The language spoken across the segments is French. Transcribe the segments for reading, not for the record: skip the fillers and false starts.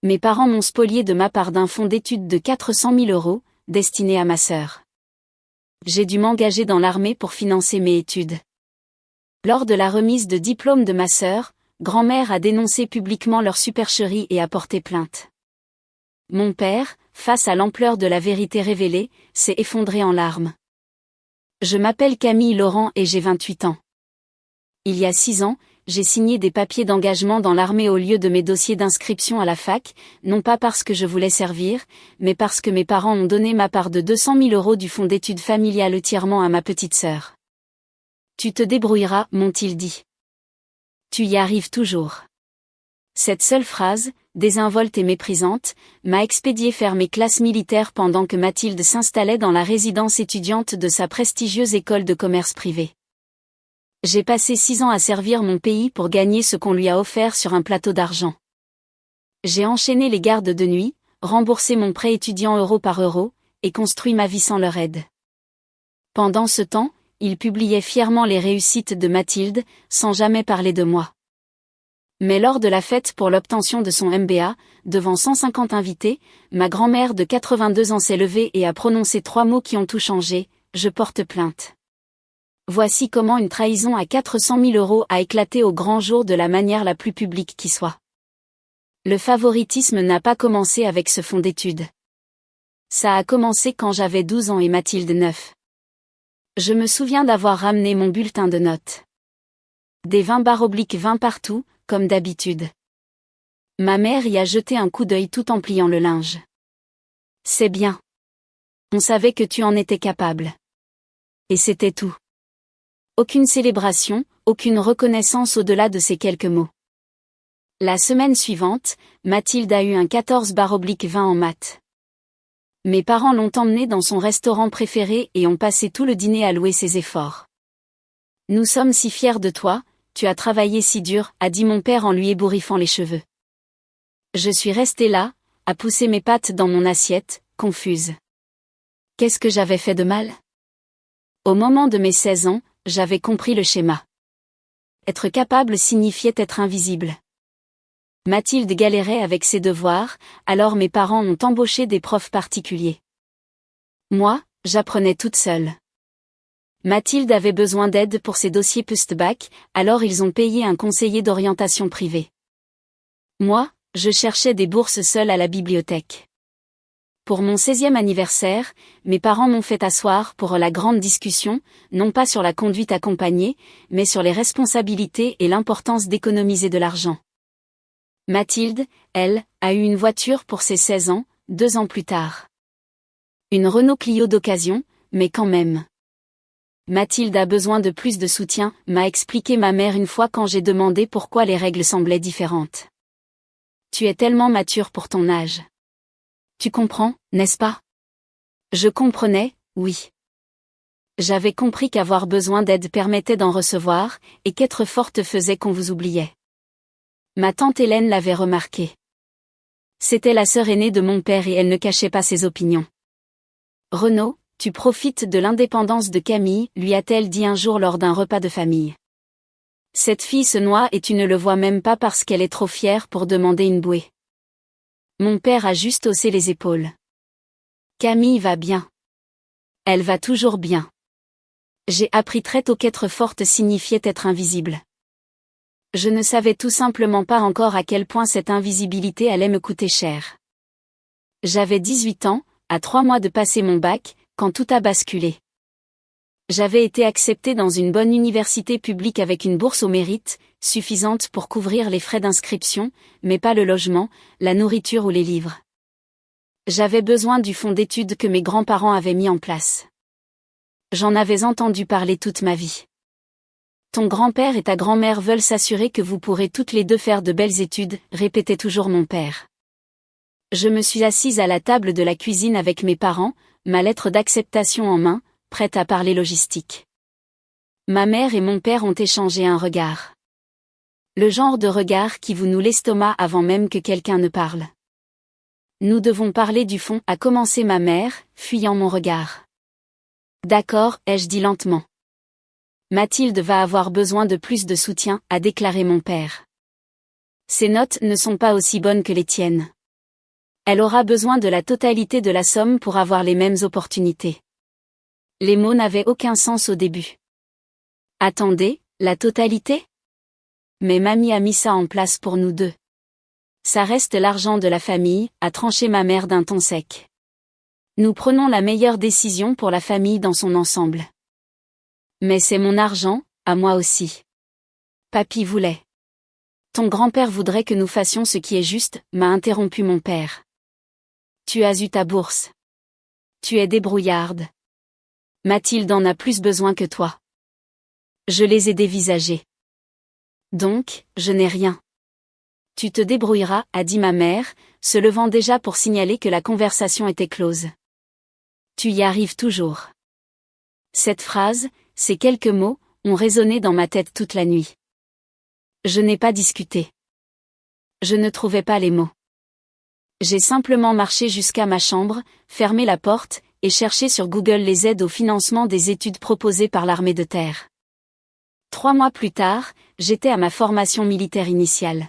Mes parents m'ont spolié de ma part d'un fonds d'études de 400 000 €, destiné à ma sœur. J'ai dû m'engager dans l'armée pour financer mes études. Lors de la remise de diplôme de ma sœur, grand-mère a dénoncé publiquement leur supercherie et a porté plainte. Mon père, face à l'ampleur de la vérité révélée, s'est effondré en larmes. Je m'appelle Camille Laurent et j'ai 28 ans. Il y a 6 ans, j'ai signé des papiers d'engagement dans l'armée au lieu de mes dossiers d'inscription à la fac, non pas parce que je voulais servir, mais parce que mes parents ont donné ma part de 200 000 € du fonds d'études familiales entièrement à ma petite sœur. Tu te débrouilleras, m'ont-ils dit. Tu y arrives toujours. Cette seule phrase, désinvolte et méprisante, m'a expédié faire mes classes militaires pendant que Mathilde s'installait dans la résidence étudiante de sa prestigieuse école de commerce privée. J'ai passé 6 ans à servir mon pays pour gagner ce qu'on lui a offert sur un plateau d'argent. J'ai enchaîné les gardes de nuit, remboursé mon prêt étudiant euro par euro, et construit ma vie sans leur aide. Pendant ce temps, il publiait fièrement les réussites de Mathilde, sans jamais parler de moi. Mais lors de la fête pour l'obtention de son MBA, devant 150 invités, ma grand-mère de 82 ans s'est levée et a prononcé 3 mots qui ont tout changé: je porte plainte. Voici comment une trahison à 400 000 € a éclaté au grand jour de la manière la plus publique qui soit. Le favoritisme n'a pas commencé avec ce fonds d'études. Ça a commencé quand j'avais 12 ans et Mathilde 9. Je me souviens d'avoir ramené mon bulletin de notes. Des 20/20 partout, comme d'habitude. Ma mère y a jeté un coup d'œil tout en pliant le linge. C'est bien. On savait que tu en étais capable. Et c'était tout. Aucune célébration, aucune reconnaissance au-delà de ces quelques mots. La semaine suivante, Mathilde a eu un 14/20 en maths. Mes parents l'ont emmenée dans son restaurant préféré et ont passé tout le dîner à louer ses efforts. Nous sommes si fiers de toi, tu as travaillé si dur, a dit mon père en lui ébouriffant les cheveux. Je suis restée là, à pousser mes pattes dans mon assiette, confuse. Qu'est-ce que j'avais fait de mal? Au moment de mes 16 ans, j'avais compris le schéma. Être capable signifiait être invisible. Mathilde galérait avec ses devoirs, alors mes parents ont embauché des profs particuliers. Moi, j'apprenais toute seule. Mathilde avait besoin d'aide pour ses dossiers post-bac, alors ils ont payé un conseiller d'orientation privé. Moi, je cherchais des bourses seule à la bibliothèque. Pour mon 16e anniversaire, mes parents m'ont fait asseoir pour la grande discussion, non pas sur la conduite accompagnée, mais sur les responsabilités et l'importance d'économiser de l'argent. Mathilde, elle, a eu une voiture pour ses 16 ans, 2 ans plus tard. Une Renault Clio d'occasion, mais quand même. Mathilde a besoin de plus de soutien, m'a expliqué ma mère une fois quand j'ai demandé pourquoi les règles semblaient différentes. Tu es tellement mature pour ton âge. Tu comprends, n'est-ce pas? Je comprenais, oui. J'avais compris qu'avoir besoin d'aide permettait d'en recevoir, et qu'être forte faisait qu'on vous oubliait. Ma tante Hélène l'avait remarqué. C'était la sœur aînée de mon père et elle ne cachait pas ses opinions. Renaud, tu profites de l'indépendance de Camille, lui a-t-elle dit un jour lors d'un repas de famille. Cette fille se noie et tu ne le vois même pas parce qu'elle est trop fière pour demander une bouée. Mon père a juste haussé les épaules. Camille va bien. Elle va toujours bien. J'ai appris très tôt qu'être forte signifiait être invisible. Je ne savais tout simplement pas encore à quel point cette invisibilité allait me coûter cher. J'avais 18 ans, à 3 mois de passer mon bac, quand tout a basculé. J'avais été acceptée dans une bonne université publique avec une bourse au mérite, suffisante pour couvrir les frais d'inscription, mais pas le logement, la nourriture ou les livres. J'avais besoin du fonds d'études que mes grands-parents avaient mis en place. J'en avais entendu parler toute ma vie. Ton grand-père et ta grand-mère veulent s'assurer que vous pourrez toutes les deux faire de belles études, répétait toujours mon père. Je me suis assise à la table de la cuisine avec mes parents, ma lettre d'acceptation en main, prête à parler logistique. Ma mère et mon père ont échangé un regard. Le genre de regard qui vous noue l'estomac avant même que quelqu'un ne parle. Nous devons parler du fond, a commencé ma mère, fuyant mon regard. D'accord, ai-je dit lentement. Mathilde va avoir besoin de plus de soutien, a déclaré mon père. Ses notes ne sont pas aussi bonnes que les tiennes. Elle aura besoin de la totalité de la somme pour avoir les mêmes opportunités. Les mots n'avaient aucun sens au début. Attendez, la totalité? Mais mamie a mis ça en place pour nous deux. Ça reste l'argent de la famille, a tranché ma mère d'un ton sec. Nous prenons la meilleure décision pour la famille dans son ensemble. Mais c'est mon argent, à moi aussi. Papy voulait. Ton grand-père voudrait que nous fassions ce qui est juste, m'a interrompu mon père. Tu as eu ta bourse. Tu es débrouillarde. Mathilde en a plus besoin que toi. Je les ai dévisagés. Donc, je n'ai rien. Tu te débrouilleras, a dit ma mère, se levant déjà pour signaler que la conversation était close. Tu y arrives toujours. Cette phrase, ces quelques mots, ont résonné dans ma tête toute la nuit. Je n'ai pas discuté. Je ne trouvais pas les mots. J'ai simplement marché jusqu'à ma chambre, fermé la porte, et cherché sur Google les aides au financement des études proposées par l'armée de terre. 3 mois plus tard, j'étais à ma formation militaire initiale.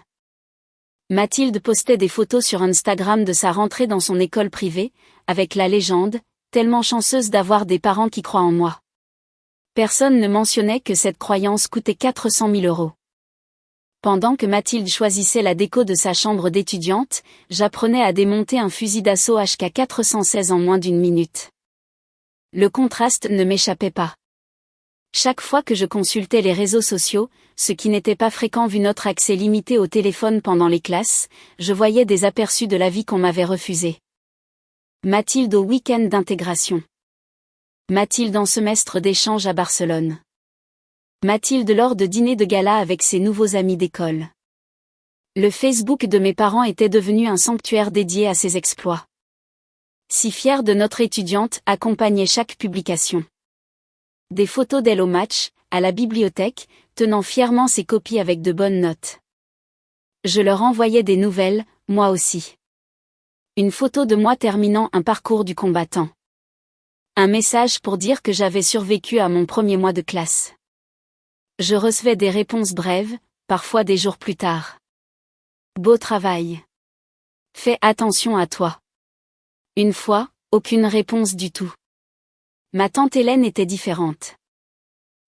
Mathilde postait des photos sur Instagram de sa rentrée dans son école privée, avec la légende, tellement chanceuse d'avoir des parents qui croient en moi. Personne ne mentionnait que cette croyance coûtait 400 000 €. Pendant que Mathilde choisissait la déco de sa chambre d'étudiante, j'apprenais à démonter un fusil d'assaut HK416 en moins d'1 minute. Le contraste ne m'échappait pas. Chaque fois que je consultais les réseaux sociaux, ce qui n'était pas fréquent vu notre accès limité au téléphone pendant les classes, je voyais des aperçus de la vie qu'on m'avait refusée. Mathilde au week-end d'intégration. Mathilde en semestre d'échange à Barcelone. Mathilde lors de dîner de gala avec ses nouveaux amis d'école. Le Facebook de mes parents était devenu un sanctuaire dédié à ses exploits. Si fière de notre étudiante, accompagnait chaque publication. Des photos d'elle au match, à la bibliothèque, tenant fièrement ses copies avec de bonnes notes. Je leur envoyais des nouvelles, moi aussi. Une photo de moi terminant un parcours du combattant. Un message pour dire que j'avais survécu à mon premier mois de classe. Je recevais des réponses brèves, parfois des jours plus tard. Beau travail. Fais attention à toi. Une fois, aucune réponse du tout. Ma tante Hélène était différente.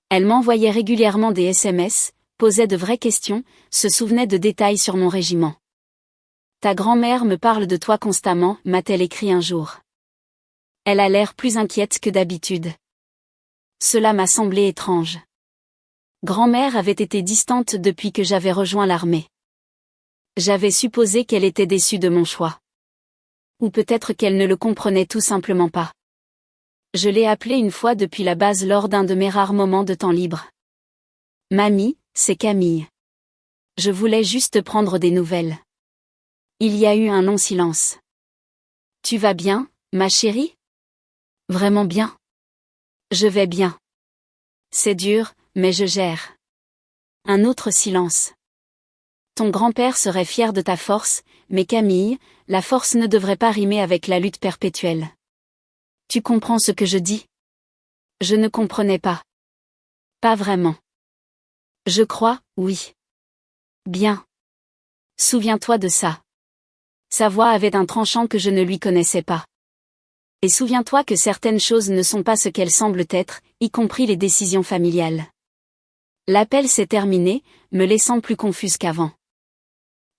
Elle m'envoyait régulièrement des SMS, posait de vraies questions, se souvenait de détails sur mon régiment. Ta grand-mère me parle de toi constamment, m'a-t-elle écrit un jour. Elle a l'air plus inquiète que d'habitude. Cela m'a semblé étrange. Grand-mère avait été distante depuis que j'avais rejoint l'armée. J'avais supposé qu'elle était déçue de mon choix. Ou peut-être qu'elle ne le comprenait tout simplement pas. Je l'ai appelée une fois depuis la base lors d'un de mes rares moments de temps libre. Mamie, c'est Camille. Je voulais juste prendre des nouvelles. Il y a eu un long silence. Tu vas bien, ma chérie? Vraiment bien. Je vais bien. C'est dur, mais je gère. Un autre silence. Ton grand-père serait fier de ta force, mais Camille, la force ne devrait pas rimer avec la lutte perpétuelle. Tu comprends ce que je dis? Je ne comprenais pas. Pas vraiment. Je crois, oui. Bien. Souviens-toi de ça. Sa voix avait un tranchant que je ne lui connaissais pas. Et souviens-toi que certaines choses ne sont pas ce qu'elles semblent être, y compris les décisions familiales. L'appel s'est terminé, me laissant plus confuse qu'avant.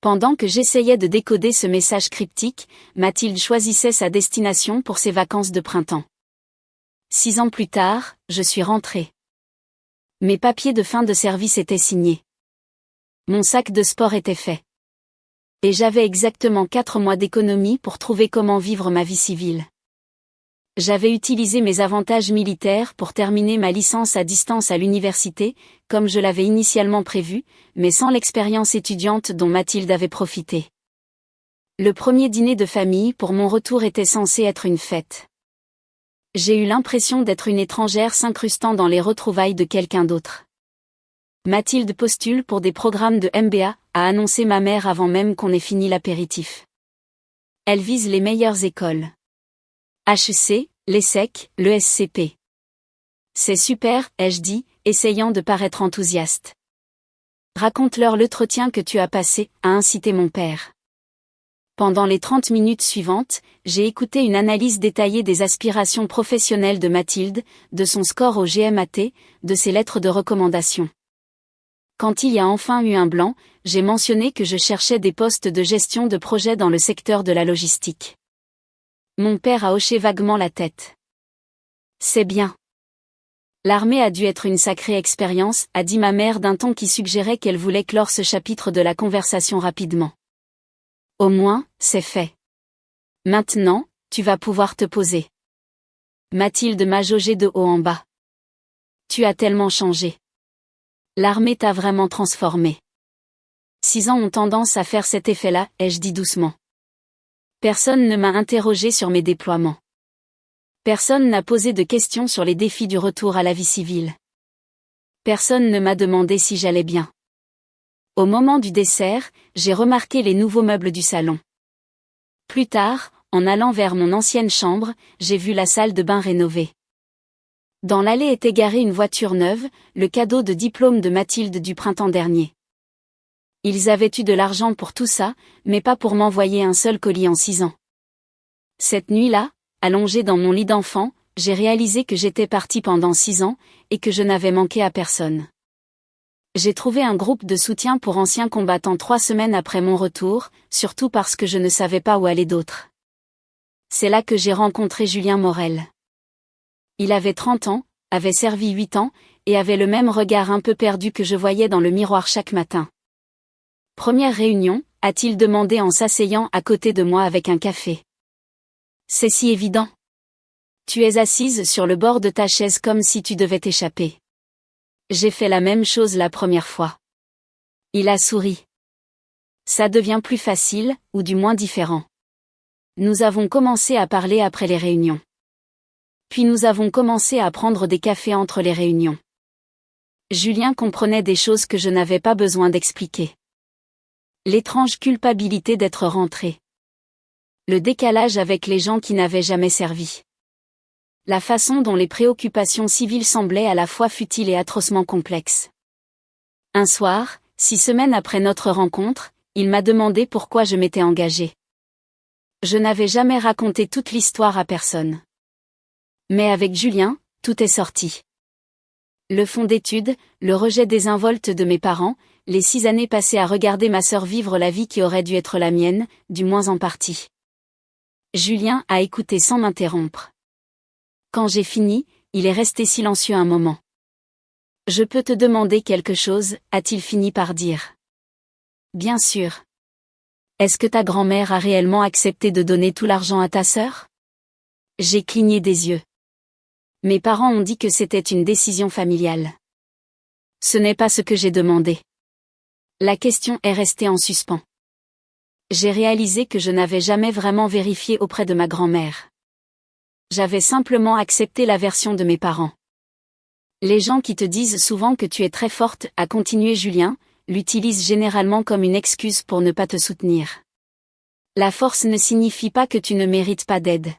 Pendant que j'essayais de décoder ce message cryptique, Mathilde choisissait sa destination pour ses vacances de printemps. 6 ans plus tard, je suis rentrée. Mes papiers de fin de service étaient signés. Mon sac de sport était fait. Et j'avais exactement 4 mois d'économie pour trouver comment vivre ma vie civile. J'avais utilisé mes avantages militaires pour terminer ma licence à distance à l'université, comme je l'avais initialement prévu, mais sans l'expérience étudiante dont Mathilde avait profité. Le premier dîner de famille pour mon retour était censé être une fête. J'ai eu l'impression d'être une étrangère s'incrustant dans les retrouvailles de quelqu'un d'autre. Mathilde postule pour des programmes de MBA, a annoncé ma mère avant même qu'on ait fini l'apéritif. Elle vise les meilleures écoles. HEC, l'ESSEC, l'ESCP. C'est super, ai-je dit, essayant de paraître enthousiaste. Raconte-leur l'entretien que tu as passé, a incité mon père. Pendant les 30 minutes suivantes, j'ai écouté une analyse détaillée des aspirations professionnelles de Mathilde, de son score au GMAT, de ses lettres de recommandation. Quand il y a enfin eu un blanc, j'ai mentionné que je cherchais des postes de gestion de projet dans le secteur de la logistique. Mon père a hoché vaguement la tête. C'est bien. L'armée a dû être une sacrée expérience, a dit ma mère d'un ton qui suggérait qu'elle voulait clore ce chapitre de la conversation rapidement. Au moins, c'est fait. Maintenant, tu vas pouvoir te poser. Mathilde m'a jaugé de haut en bas. Tu as tellement changé. L'armée t'a vraiment transformé. 6 ans ont tendance à faire cet effet-là, ai-je dit doucement. Personne ne m'a interrogé sur mes déploiements. Personne n'a posé de questions sur les défis du retour à la vie civile. Personne ne m'a demandé si j'allais bien. Au moment du dessert, j'ai remarqué les nouveaux meubles du salon. Plus tard, en allant vers mon ancienne chambre, j'ai vu la salle de bain rénovée. Dans l'allée était garée une voiture neuve, le cadeau de diplôme de Mathilde du printemps dernier. Ils avaient eu de l'argent pour tout ça, mais pas pour m'envoyer un seul colis en 6 ans. Cette nuit-là, allongée dans mon lit d'enfant, j'ai réalisé que j'étais partie pendant 6 ans, et que je n'avais manqué à personne. J'ai trouvé un groupe de soutien pour anciens combattants 3 semaines après mon retour, surtout parce que je ne savais pas où aller d'autre. C'est là que j'ai rencontré Julien Morel. Il avait 30 ans, avait servi 8 ans, et avait le même regard un peu perdu que je voyais dans le miroir chaque matin. Première réunion, a-t-il demandé en s'asseyant à côté de moi avec un café. C'est si évident. Tu es assise sur le bord de ta chaise comme si tu devais t'échapper. J'ai fait la même chose la première fois. Il a souri. Ça devient plus facile, ou du moins différent. Nous avons commencé à parler après les réunions. Puis nous avons commencé à prendre des cafés entre les réunions. Julien comprenait des choses que je n'avais pas besoin d'expliquer. L'étrange culpabilité d'être rentré. Le décalage avec les gens qui n'avaient jamais servi. La façon dont les préoccupations civiles semblaient à la fois futiles et atrocement complexes. Un soir, 6 semaines après notre rencontre, il m'a demandé pourquoi je m'étais engagée. Je n'avais jamais raconté toute l'histoire à personne. Mais avec Julien, tout est sorti. Le fonds d'études, le rejet désinvolte de mes parents, les 6 années passées à regarder ma sœur vivre la vie qui aurait dû être la mienne, du moins en partie. Julien a écouté sans m'interrompre. Quand j'ai fini, il est resté silencieux un moment. Je peux te demander quelque chose, a-t-il fini par dire. Bien sûr. Est-ce que ta grand-mère a réellement accepté de donner tout l'argent à ta sœur? J'ai cligné des yeux. Mes parents ont dit que c'était une décision familiale. Ce n'est pas ce que j'ai demandé. La question est restée en suspens. J'ai réalisé que je n'avais jamais vraiment vérifié auprès de ma grand-mère. J'avais simplement accepté la version de mes parents. Les gens qui te disent souvent que tu es très forte, a continué Julien, l'utilisent généralement comme une excuse pour ne pas te soutenir. La force ne signifie pas que tu ne mérites pas d'aide.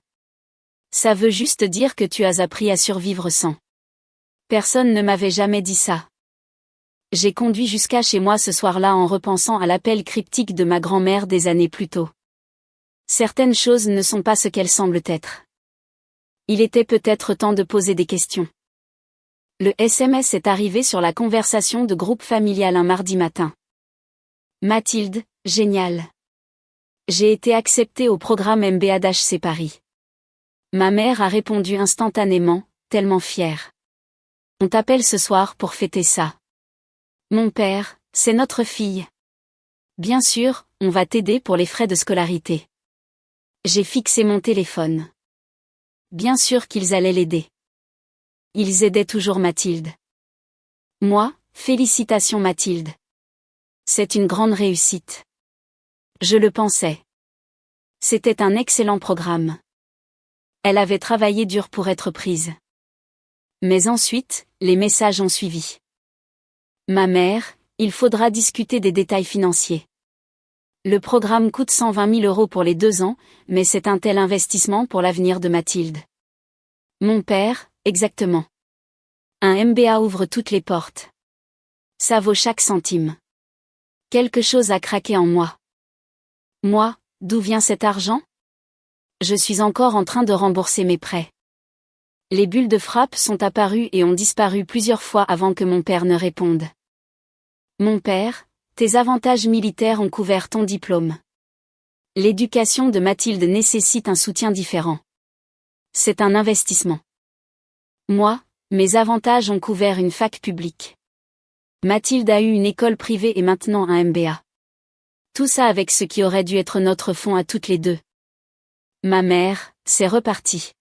Ça veut juste dire que tu as appris à survivre sans. Personne ne m'avait jamais dit ça. J'ai conduit jusqu'à chez moi ce soir-là en repensant à l'appel cryptique de ma grand-mère des années plus tôt. Certaines choses ne sont pas ce qu'elles semblent être. Il était peut-être temps de poser des questions. Le SMS est arrivé sur la conversation de groupe familial un mardi matin. Mathilde, génial. J'ai été acceptée au programme MBA-HC Paris. Ma mère a répondu instantanément, tellement fière. On t'appelle ce soir pour fêter ça. Mon père, c'est notre fille. Bien sûr, on va t'aider pour les frais de scolarité. J'ai fixé mon téléphone. Bien sûr qu'ils allaient l'aider. Ils aidaient toujours Mathilde. Moi, félicitations Mathilde. C'est une grande réussite. Je le pensais. C'était un excellent programme. Elle avait travaillé dur pour être prise. Mais ensuite, les messages ont suivi. Ma mère, il faudra discuter des détails financiers. Le programme coûte 120 000 € pour les 2 ans, mais c'est un tel investissement pour l'avenir de Mathilde. Mon père, exactement. Un MBA ouvre toutes les portes. Ça vaut chaque centime. Quelque chose a craqué en moi. Moi, d'où vient cet argent? Je suis encore en train de rembourser mes prêts. Les bulles de frappe sont apparues et ont disparu plusieurs fois avant que mon père ne réponde. Mon père, tes avantages militaires ont couvert ton diplôme. L'éducation de Mathilde nécessite un soutien différent. C'est un investissement. Moi, mes avantages ont couvert une fac publique. Mathilde a eu une école privée et maintenant un MBA. Tout ça avec ce qui aurait dû être notre fonds à toutes les deux. Ma mère, c'est reparti.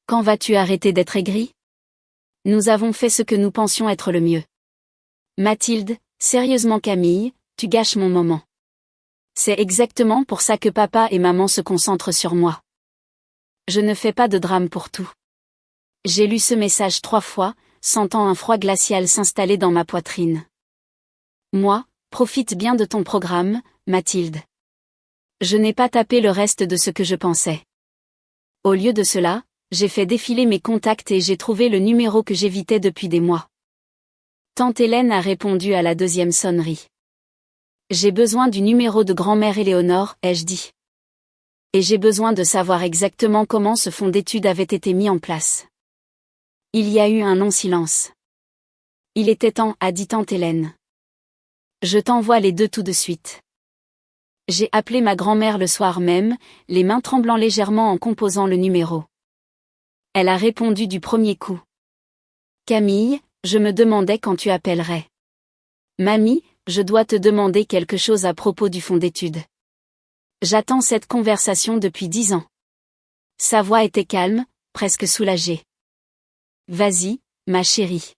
Quand vas-tu arrêter d'être aigrie? Nous avons fait ce que nous pensions être le mieux. Mathilde, sérieusement Camille, tu gâches mon moment. C'est exactement pour ça que papa et maman se concentrent sur moi. Je ne fais pas de drame pour tout. J'ai lu ce message 3 fois, sentant un froid glacial s'installer dans ma poitrine. Moi, profite bien de ton programme, Mathilde. Je n'ai pas tapé le reste de ce que je pensais. Au lieu de cela, j'ai fait défiler mes contacts et j'ai trouvé le numéro que j'évitais depuis des mois. Tante Hélène a répondu à la 2e sonnerie. J'ai besoin du numéro de grand-mère Éléonore, ai-je dit. Et j'ai besoin de savoir exactement comment ce fonds d'études avait été mis en place. Il y a eu un long silence. Il était temps, a dit tante Hélène. Je t'envoie les 2 tout de suite. J'ai appelé ma grand-mère le soir même, les mains tremblant légèrement en composant le numéro. Elle a répondu du premier coup. Camille, je me demandais quand tu appellerais. Mamie, je dois te demander quelque chose à propos du fonds d'études. J'attends cette conversation depuis 10 ans. Sa voix était calme, presque soulagée. Vas-y, ma chérie.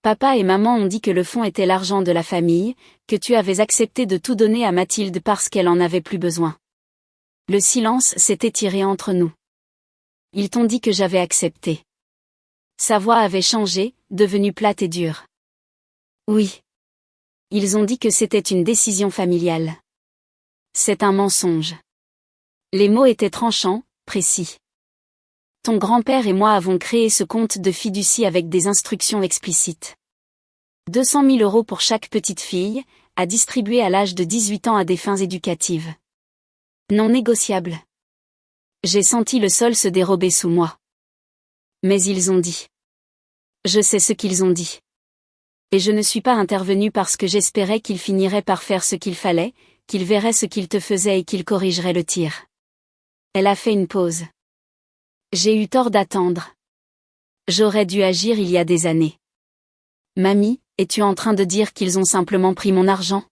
Papa et maman ont dit que le fonds était l'argent de la famille, que tu avais accepté de tout donner à Mathilde parce qu'elle en avait plus besoin. Le silence s'est étiré entre nous. Ils t'ont dit que j'avais accepté. Sa voix avait changé, devenue plate et dure. Oui. Ils ont dit que c'était une décision familiale. C'est un mensonge. Les mots étaient tranchants, précis. Ton grand-père et moi avons créé ce compte de fiducie avec des instructions explicites. 200 000 € pour chaque petite fille, à distribuer à l'âge de 18 ans à des fins éducatives. Non négociable. J'ai senti le sol se dérober sous moi. Mais ils ont dit. Je sais ce qu'ils ont dit. Et je ne suis pas intervenue parce que j'espérais qu'ils finiraient par faire ce qu'il fallait, qu'ils verraient ce qu'ils te faisaient et qu'ils corrigeraient le tir. Elle a fait une pause. J'ai eu tort d'attendre. J'aurais dû agir il y a des années. Mamie, es-tu en train de dire qu'ils ont simplement pris mon argent?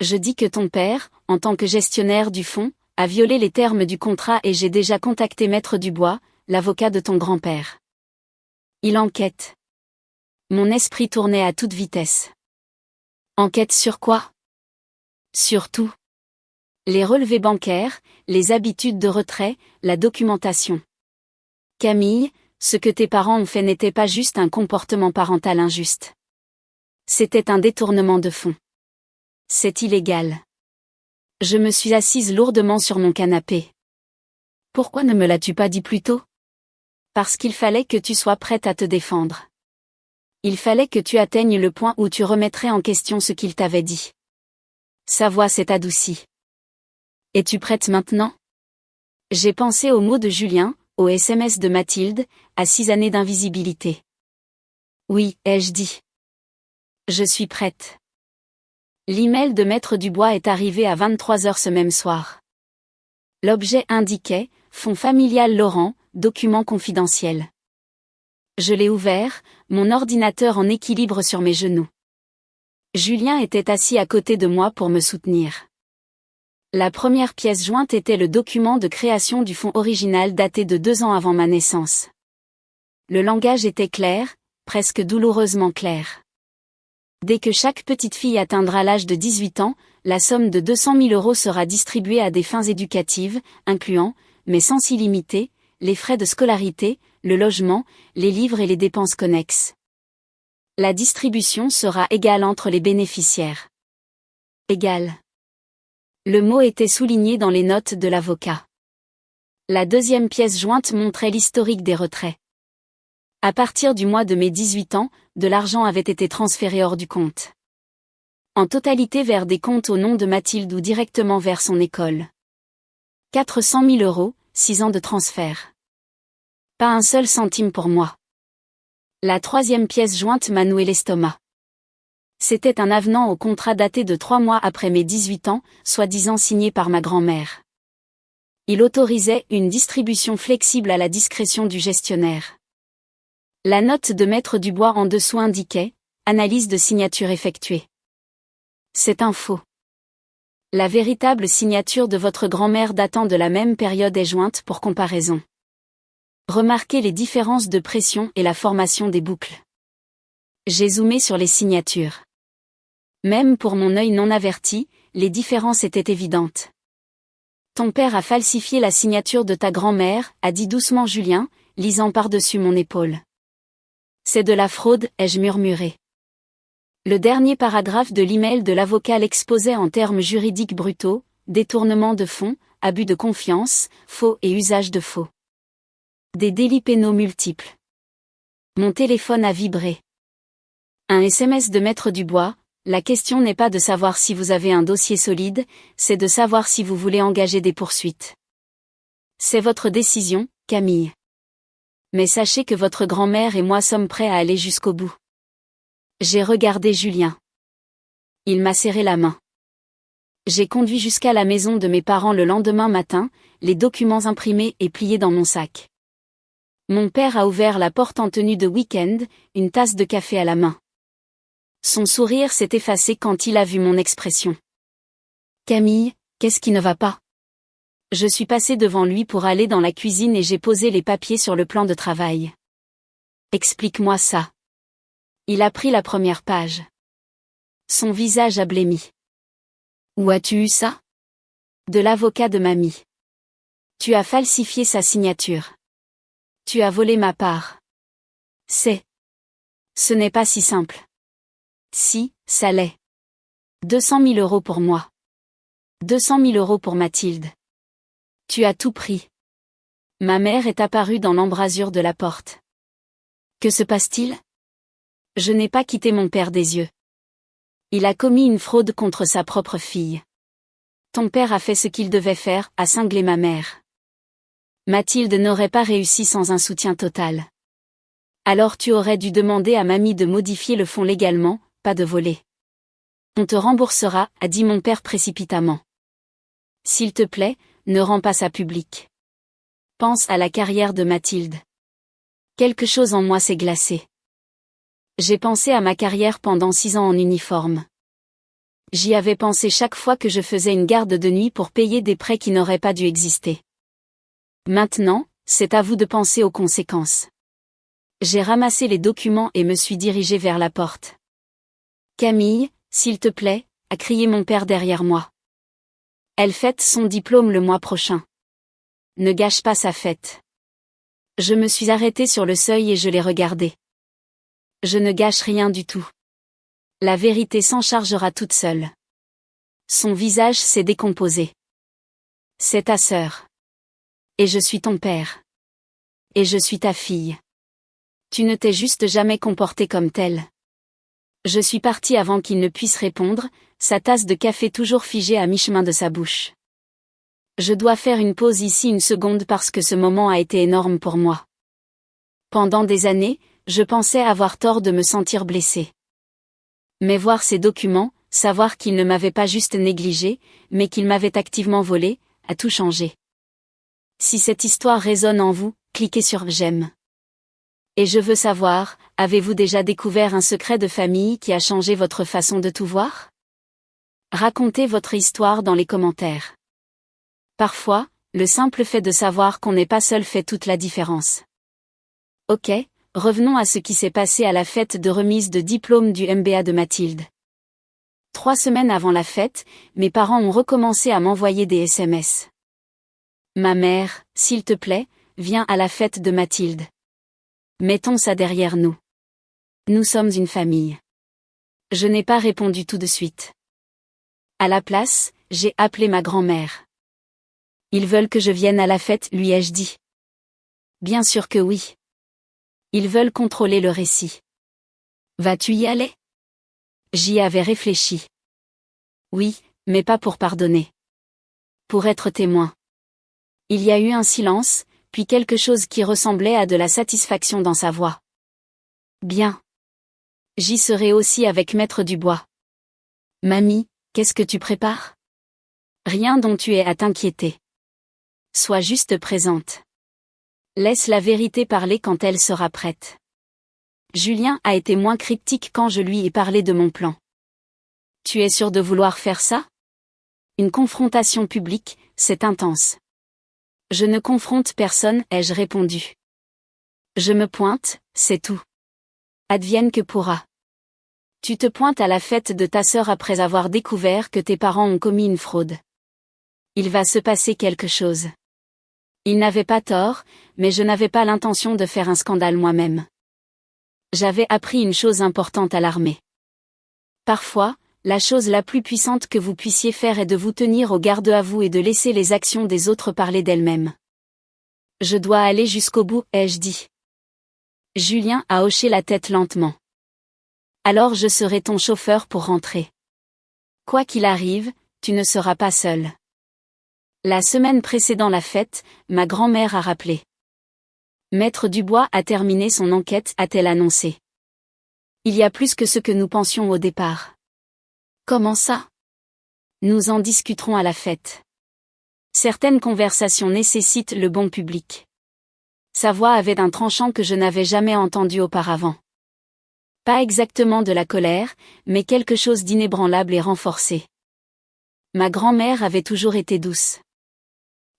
Je dis que ton père, en tant que gestionnaire du fonds, a violé les termes du contrat et j'ai déjà contacté Maître Dubois, l'avocat de ton grand-père. Il enquête. Mon esprit tournait à toute vitesse. Enquête sur quoi? Sur tout. Les relevés bancaires, les habitudes de retrait, la documentation. Camille, ce que tes parents ont fait n'était pas juste un comportement parental injuste. C'était un détournement de fonds. C'est illégal. Je me suis assise lourdement sur mon canapé. Pourquoi ne me l'as-tu pas dit plus tôt? Parce qu'il fallait que tu sois prête à te défendre. Il fallait que tu atteignes le point où tu remettrais en question ce qu'il t'avait dit. Sa voix s'est adoucie. Es-tu prête maintenant? J'ai pensé aux mots de Julien, aux SMS de Mathilde, à 6 années d'invisibilité. Oui, ai-je dit. Je suis prête. L'email de Maître Dubois est arrivé à 23 h ce même soir. L'objet indiquait « Fonds familial Laurent, document confidentiel ». Je l'ai ouvert, mon ordinateur en équilibre sur mes genoux. Julien était assis à côté de moi pour me soutenir. La première pièce jointe était le document de création du fonds original daté de 2 ans avant ma naissance. Le langage était clair, presque douloureusement clair. Dès que chaque petite fille atteindra l'âge de 18 ans, la somme de 200 000 € sera distribuée à des fins éducatives, incluant, mais sans illimité, les frais de scolarité, le logement, les livres et les dépenses connexes. La distribution sera égale entre les bénéficiaires. Égale. Le mot était souligné dans les notes de l'avocat. La deuxième pièce jointe montrait l'historique des retraits. À partir du mois de mes 18 ans, de l'argent avait été transféré hors du compte. En totalité vers des comptes au nom de Mathilde ou directement vers son école. 400 000 euros, 6 ans de transfert. Pas un seul centime pour moi. La troisième pièce jointe m'a noué l'estomac. C'était un avenant au contrat daté de 3 mois après mes 18 ans, soi-disant signé par ma grand-mère. Il autorisait une distribution flexible à la discrétion du gestionnaire. La note de Maître Dubois en dessous indiquait « Analyse de signature effectuée ». C'est un faux. La véritable signature de votre grand-mère datant de la même période est jointe pour comparaison. Remarquez les différences de pression et la formation des boucles. J'ai zoomé sur les signatures. Même pour mon œil non averti, les différences étaient évidentes. Ton père a falsifié la signature de ta grand-mère, a dit doucement Julien, lisant par-dessus mon épaule. C'est de la fraude, ai-je murmuré. Le dernier paragraphe de l'email de l'avocat l'exposait en termes juridiques brutaux, détournement de fonds, abus de confiance, faux et usage de faux. Des délits pénaux multiples. Mon téléphone a vibré. Un SMS de Maître Dubois. La question n'est pas de savoir si vous avez un dossier solide, c'est de savoir si vous voulez engager des poursuites. C'est votre décision, Camille. Mais sachez que votre grand-mère et moi sommes prêts à aller jusqu'au bout. J'ai regardé Julien. Il m'a serré la main. J'ai conduit jusqu'à la maison de mes parents le lendemain matin, les documents imprimés et pliés dans mon sac. Mon père a ouvert la porte en tenue de week-end, une tasse de café à la main. Son sourire s'est effacé quand il a vu mon expression. Camille, qu'est-ce qui ne va pas? Je suis passée devant lui pour aller dans la cuisine et j'ai posé les papiers sur le plan de travail. Explique-moi ça. Il a pris la première page. Son visage a blêmi. Où as-tu eu ça? De l'avocat de mamie. Tu as falsifié sa signature. Tu as volé ma part. Ce n'est pas si simple. Si, ça l'est. 200 000 euros pour moi. 200 000 euros pour Mathilde. Tu as tout pris. Ma mère est apparue dans l'embrasure de la porte. Que se passe-t-il? Je n'ai pas quitté mon père des yeux. Il a commis une fraude contre sa propre fille. Ton père a fait ce qu'il devait faire, a cinglé ma mère. Mathilde n'aurait pas réussi sans un soutien total. Alors tu aurais dû demander à mamie de modifier le fonds légalement, pas de voler. On te remboursera, a dit mon père précipitamment. S'il te plaît, ne rends pas ça public. Pense à la carrière de Mathilde. Quelque chose en moi s'est glacé. J'ai pensé à ma carrière pendant 6 ans en uniforme. J'y avais pensé chaque fois que je faisais une garde de nuit pour payer des prêts qui n'auraient pas dû exister. Maintenant, c'est à vous de penser aux conséquences. J'ai ramassé les documents et me suis dirigé vers la porte. Camille, s'il te plaît, a crié mon père derrière moi. Elle fête son diplôme le mois prochain. Ne gâche pas sa fête. Je me suis arrêtée sur le seuil et je l'ai regardée. Je ne gâche rien du tout. La vérité s'en chargera toute seule. Son visage s'est décomposé. C'est ta sœur. Et je suis ton père. Et je suis ta fille. Tu ne t'es juste jamais comporté comme tel. Je suis partie avant qu'il ne puisse répondre, sa tasse de café toujours figée à mi-chemin de sa bouche. Je dois faire une pause ici une seconde parce que ce moment a été énorme pour moi. Pendant des années, je pensais avoir tort de me sentir blessée. Mais voir ces documents, savoir qu'il ne m'avait pas juste négligé, mais qu'il m'avait activement volé, a tout changé. Si cette histoire résonne en vous, cliquez sur j'aime. Et je veux savoir, avez-vous déjà découvert un secret de famille qui a changé votre façon de tout voir? Racontez votre histoire dans les commentaires. Parfois, le simple fait de savoir qu'on n'est pas seul fait toute la différence. Ok, revenons à ce qui s'est passé à la fête de remise de diplôme du MBA de Mathilde. 3 semaines avant la fête, mes parents ont recommencé à m'envoyer des SMS. Ma mère, s'il te plaît, viens à la fête de Mathilde. Mettons ça derrière nous. Nous sommes une famille. Je n'ai pas répondu tout de suite. À la place, j'ai appelé ma grand-mère. Ils veulent que je vienne à la fête, lui ai-je dit. Bien sûr que oui. Ils veulent contrôler le récit. Vas-tu y aller? J'y avais réfléchi. Oui, mais pas pour pardonner. Pour être témoin. Il y a eu un silence, puis quelque chose qui ressemblait à de la satisfaction dans sa voix. Bien. J'y serai aussi avec Maître Dubois. Mamie, qu'est-ce que tu prépares? Rien dont tu aies à t'inquiéter. Sois juste présente. Laisse la vérité parler quand elle sera prête. Julien a été moins cryptique quand je lui ai parlé de mon plan. Tu es sûr de vouloir faire ça? Une confrontation publique, c'est intense. Je ne confronte personne, ai-je répondu. Je me pointe, c'est tout. Advienne que pourra. Tu te pointes à la fête de ta sœur après avoir découvert que tes parents ont commis une fraude. Il va se passer quelque chose. Ils n'avaient pas tort, mais je n'avais pas l'intention de faire un scandale moi-même. J'avais appris une chose importante à l'armée. Parfois, la chose la plus puissante que vous puissiez faire est de vous tenir au garde à vous et de laisser les actions des autres parler d'elles-mêmes. Je dois aller jusqu'au bout, ai-je dit. Julien a hoché la tête lentement. Alors je serai ton chauffeur pour rentrer. Quoi qu'il arrive, tu ne seras pas seul. La semaine précédant la fête, ma grand-mère a rappelé. Maître Dubois a terminé son enquête, a-t-elle annoncé. Il y a plus que ce que nous pensions au départ. Comment ça? Nous en discuterons à la fête. Certaines conversations nécessitent le bon public. Sa voix avait un tranchant que je n'avais jamais entendu auparavant. Pas exactement de la colère, mais quelque chose d'inébranlable et renforcé. Ma grand-mère avait toujours été douce.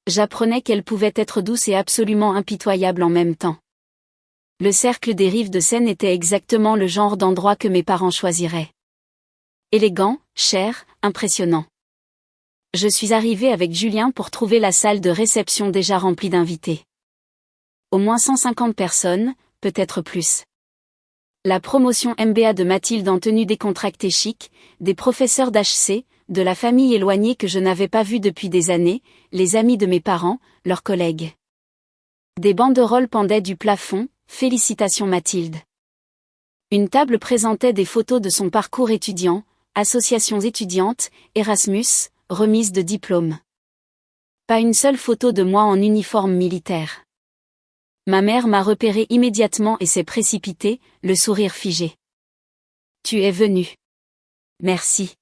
J'apprenais qu'elle pouvait être douce et absolument impitoyable en même temps. Le cercle des rives de Seine était exactement le genre d'endroit que mes parents choisiraient. Élégant, cher, impressionnant. Je suis arrivée avec Julien pour trouver la salle de réception déjà remplie d'invités. Au moins 150 personnes, peut-être plus. La promotion MBA de Mathilde en tenue décontractée chic, des professeurs d'HC, de la famille éloignée que je n'avais pas vue depuis des années, les amis de mes parents, leurs collègues. Des banderoles pendaient du plafond, félicitations Mathilde. Une table présentait des photos de son parcours étudiant, associations étudiantes, Erasmus, remise de diplôme. Pas une seule photo de moi en uniforme militaire. Ma mère m'a repéré immédiatement et s'est précipitée, le sourire figé. Tu es venue. Merci.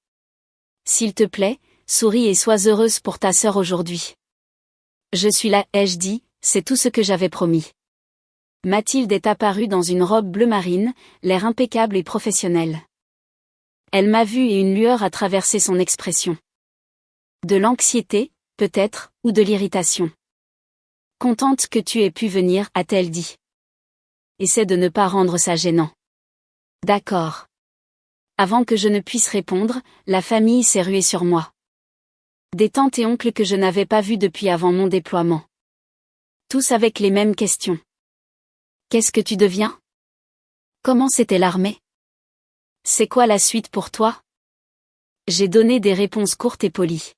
S'il te plaît, souris et sois heureuse pour ta sœur aujourd'hui. Je suis là, ai-je dit, c'est tout ce que j'avais promis. Mathilde est apparue dans une robe bleu marine, l'air impeccable et professionnel. Elle m'a vue et une lueur a traversé son expression. De l'anxiété, peut-être, ou de l'irritation. Contente que tu aies pu venir, a-t-elle dit. Essaie de ne pas rendre ça gênant. D'accord. Avant que je ne puisse répondre, la famille s'est ruée sur moi. Des tantes et oncles que je n'avais pas vus depuis avant mon déploiement. Tous avec les mêmes questions. Qu'est-ce que tu deviens? Comment c'était l'armée? C'est quoi la suite pour toi? J'ai donné des réponses courtes et polies.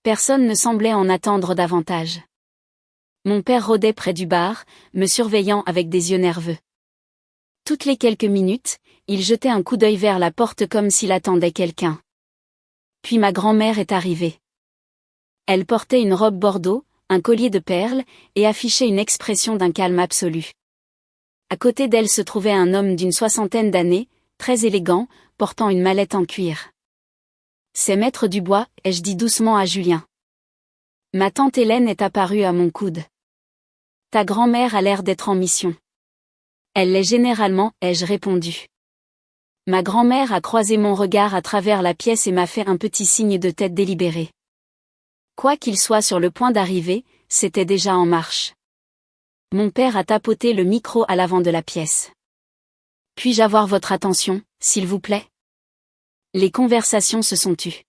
Personne ne semblait en attendre davantage. Mon père rôdait près du bar, me surveillant avec des yeux nerveux. Toutes les quelques minutes, il jetait un coup d'œil vers la porte comme s'il attendait quelqu'un. Puis ma grand-mère est arrivée. Elle portait une robe bordeaux, un collier de perles, et affichait une expression d'un calme absolu. À côté d'elle se trouvait un homme d'une 60aine d'années, très élégant, portant une mallette en cuir. C'est Maître Dubois, ai-je dit doucement à Julien. Ma tante Hélène est apparue à mon coude. Ta grand-mère a l'air d'être en mission. Elle l'est généralement, ai-je répondu. Ma grand-mère a croisé mon regard à travers la pièce et m'a fait un petit signe de tête délibéré. Quoi qu'il soit sur le point d'arriver, c'était déjà en marche. Mon père a tapoté le micro à l'avant de la pièce. Puis-je avoir votre attention, s'il vous plaît? Les conversations se sont tues.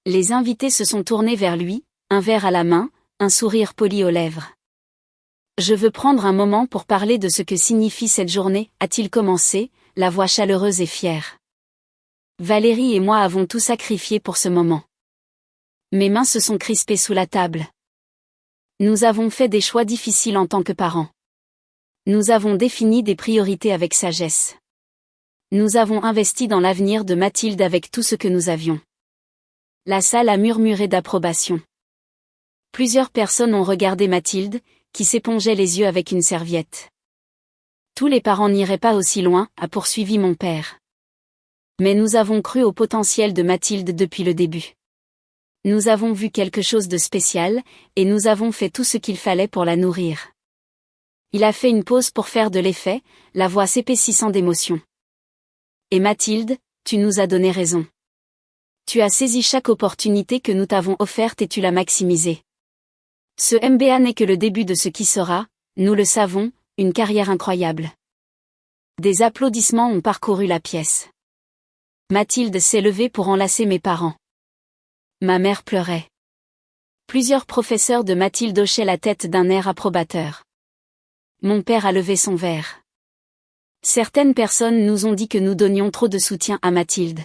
Les invités se sont tournés vers lui, un verre à la main, un sourire poli aux lèvres. Je veux prendre un moment pour parler de ce que signifie cette journée, a-t-il commencé, la voix chaleureuse et fière. Valérie et moi avons tout sacrifié pour ce moment. Mes mains se sont crispées sous la table. Nous avons fait des choix difficiles en tant que parents. Nous avons défini des priorités avec sagesse. Nous avons investi dans l'avenir de Mathilde avec tout ce que nous avions. La salle a murmuré d'approbation. Plusieurs personnes ont regardé Mathilde, qui s'épongeait les yeux avec une serviette. Tous les parents n'iraient pas aussi loin, a poursuivi mon père. Mais nous avons cru au potentiel de Mathilde depuis le début. Nous avons vu quelque chose de spécial, et nous avons fait tout ce qu'il fallait pour la nourrir. Il a fait une pause pour faire de l'effet, la voix s'épaississant d'émotion. Et Mathilde, tu nous as donné raison. Tu as saisi chaque opportunité que nous t'avons offerte et tu l'as maximisée. Ce MBA n'est que le début de ce qui sera, nous le savons, une carrière incroyable. Des applaudissements ont parcouru la pièce. Mathilde s'est levée pour enlacer mes parents. Ma mère pleurait. Plusieurs professeurs de Mathilde hochaient la tête d'un air approbateur. Mon père a levé son verre. Certaines personnes nous ont dit que nous donnions trop de soutien à Mathilde.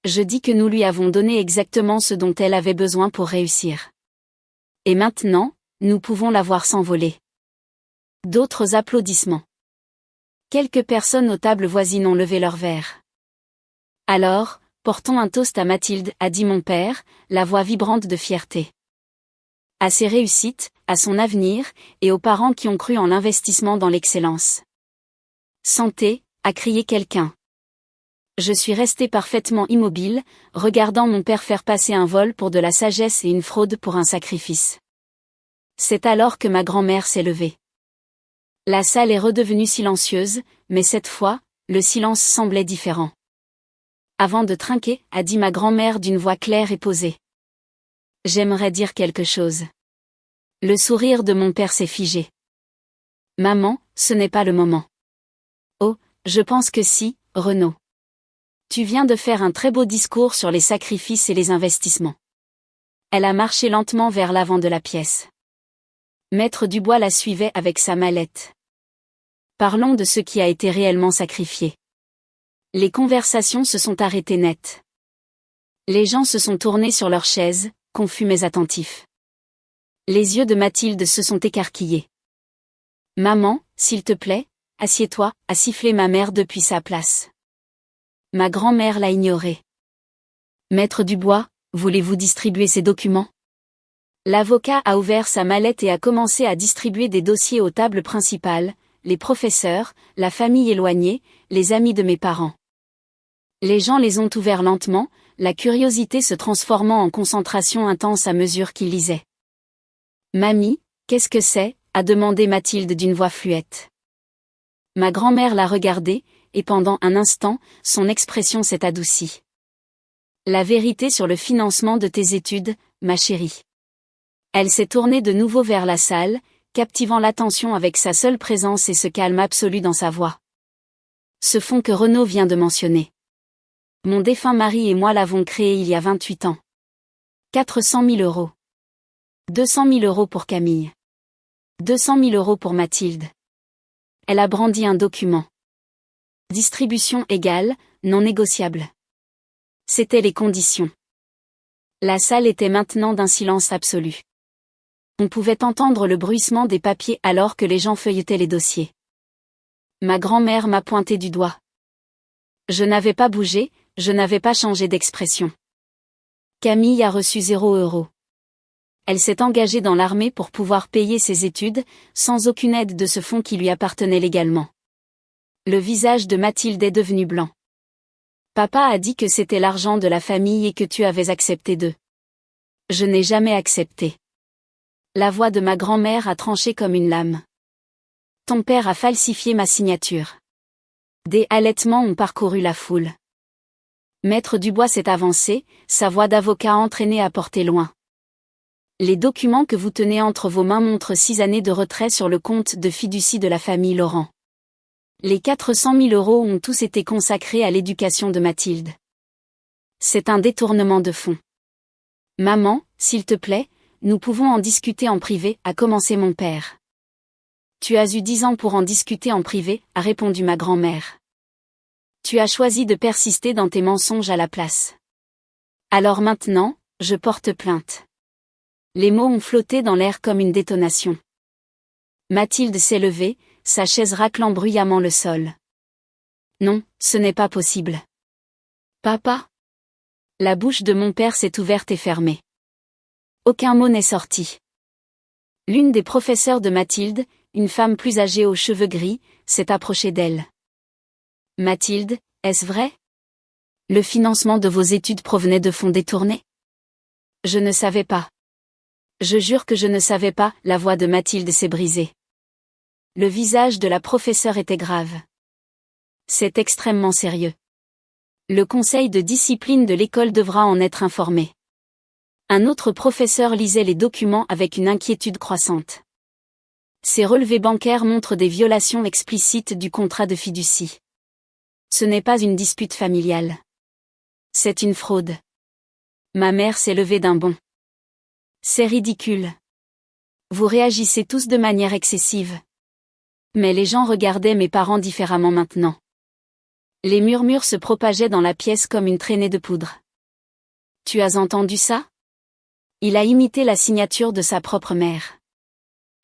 Je dis que nous lui avons donné exactement ce dont elle avait besoin pour réussir. Et maintenant, nous pouvons la voir s'envoler. D'autres applaudissements. Quelques personnes aux tables voisines ont levé leur verre. Alors, portons un toast à Mathilde, a dit mon père, la voix vibrante de fierté. À ses réussites, à son avenir, et aux parents qui ont cru en l'investissement dans l'excellence. Santé, a crié quelqu'un. Je suis resté parfaitement immobile, regardant mon père faire passer un vol pour de la sagesse et une fraude pour un sacrifice. C'est alors que ma grand-mère s'est levée. La salle est redevenue silencieuse, mais cette fois, le silence semblait différent. Avant de trinquer, a dit ma grand-mère d'une voix claire et posée. J'aimerais dire quelque chose. Le sourire de mon père s'est figé. Maman, ce n'est pas le moment. Oh, je pense que si, Renaud. Tu viens de faire un très beau discours sur les sacrifices et les investissements. Elle a marché lentement vers l'avant de la pièce. Maître Dubois la suivait avec sa mallette. Parlons de ce qui a été réellement sacrifié. Les conversations se sont arrêtées net. Les gens se sont tournés sur leurs chaises, confus mais attentifs. Les yeux de Mathilde se sont écarquillés. Maman, s'il te plaît, assieds-toi, a sifflé ma mère depuis sa place. Ma grand-mère l'a ignoré. Maître Dubois, voulez-vous distribuer ces documents? L'avocat a ouvert sa mallette et a commencé à distribuer des dossiers aux tables principales, les professeurs, la famille éloignée, les amis de mes parents. Les gens les ont ouverts lentement, la curiosité se transformant en concentration intense à mesure qu'ils lisaient. Mamie, qu'est-ce que c'est? A demandé Mathilde d'une voix fluette. Ma grand-mère l'a regardé, et pendant un instant, son expression s'est adoucie. La vérité sur le financement de tes études, ma chérie. Elle s'est tournée de nouveau vers la salle, captivant l'attention avec sa seule présence et ce calme absolu dans sa voix. Ce fonds que Renaud vient de mentionner. Mon défunt mari et moi l'avons créé il y a 28 ans. 400 000 euros. 200 000 euros pour Camille. 200 000 euros pour Mathilde. Elle a brandi un document. Distribution égale, non négociable. C'étaient les conditions. La salle était maintenant d'un silence absolu. On pouvait entendre le bruissement des papiers alors que les gens feuilletaient les dossiers. Ma grand-mère m'a pointé du doigt. Je n'avais pas bougé, je n'avais pas changé d'expression. Camille a reçu 0 €. Elle s'est engagée dans l'armée pour pouvoir payer ses études, sans aucune aide de ce fonds qui lui appartenait légalement. Le visage de Mathilde est devenu blanc. Papa a dit que c'était l'argent de la famille et que tu avais accepté d'eux. Je n'ai jamais accepté. La voix de ma grand-mère a tranché comme une lame. Ton père a falsifié ma signature. Des halètements ont parcouru la foule. Maître Dubois s'est avancé, sa voix d'avocat entraînée à portée loin. Les documents que vous tenez entre vos mains montrent 6 années de retrait sur le compte de fiducie de la famille Laurent. Les 400 000 € ont tous été consacrés à l'éducation de Mathilde. C'est un détournement de fonds. Maman, s'il te plaît, nous pouvons en discuter en privé, a commencé mon père. Tu as eu 10 ans pour en discuter en privé, a répondu ma grand-mère. Tu as choisi de persister dans tes mensonges à la place. Alors maintenant, je porte plainte. Les mots ont flotté dans l'air comme une détonation. Mathilde s'est levée, sa chaise raclant bruyamment le sol. Non, ce n'est pas possible. Papa? La bouche de mon père s'est ouverte et fermée. Aucun mot n'est sorti. L'une des professeurs de Mathilde, une femme plus âgée aux cheveux gris, s'est approchée d'elle. Mathilde, est-ce vrai? Le financement de vos études provenait de fonds détournés? Je ne savais pas. Je jure que je ne savais pas, la voix de Mathilde s'est brisée. Le visage de la professeure était grave. C'est extrêmement sérieux. Le conseil de discipline de l'école devra en être informé. Un autre professeur lisait les documents avec une inquiétude croissante. Ces relevés bancaires montrent des violations explicites du contrat de fiducie. Ce n'est pas une dispute familiale. C'est une fraude. Ma mère s'est levée d'un bond. C'est ridicule. Vous réagissez tous de manière excessive. Mais les gens regardaient mes parents différemment maintenant. Les murmures se propageaient dans la pièce comme une traînée de poudre. Tu as entendu ça? Il a imité la signature de sa propre mère.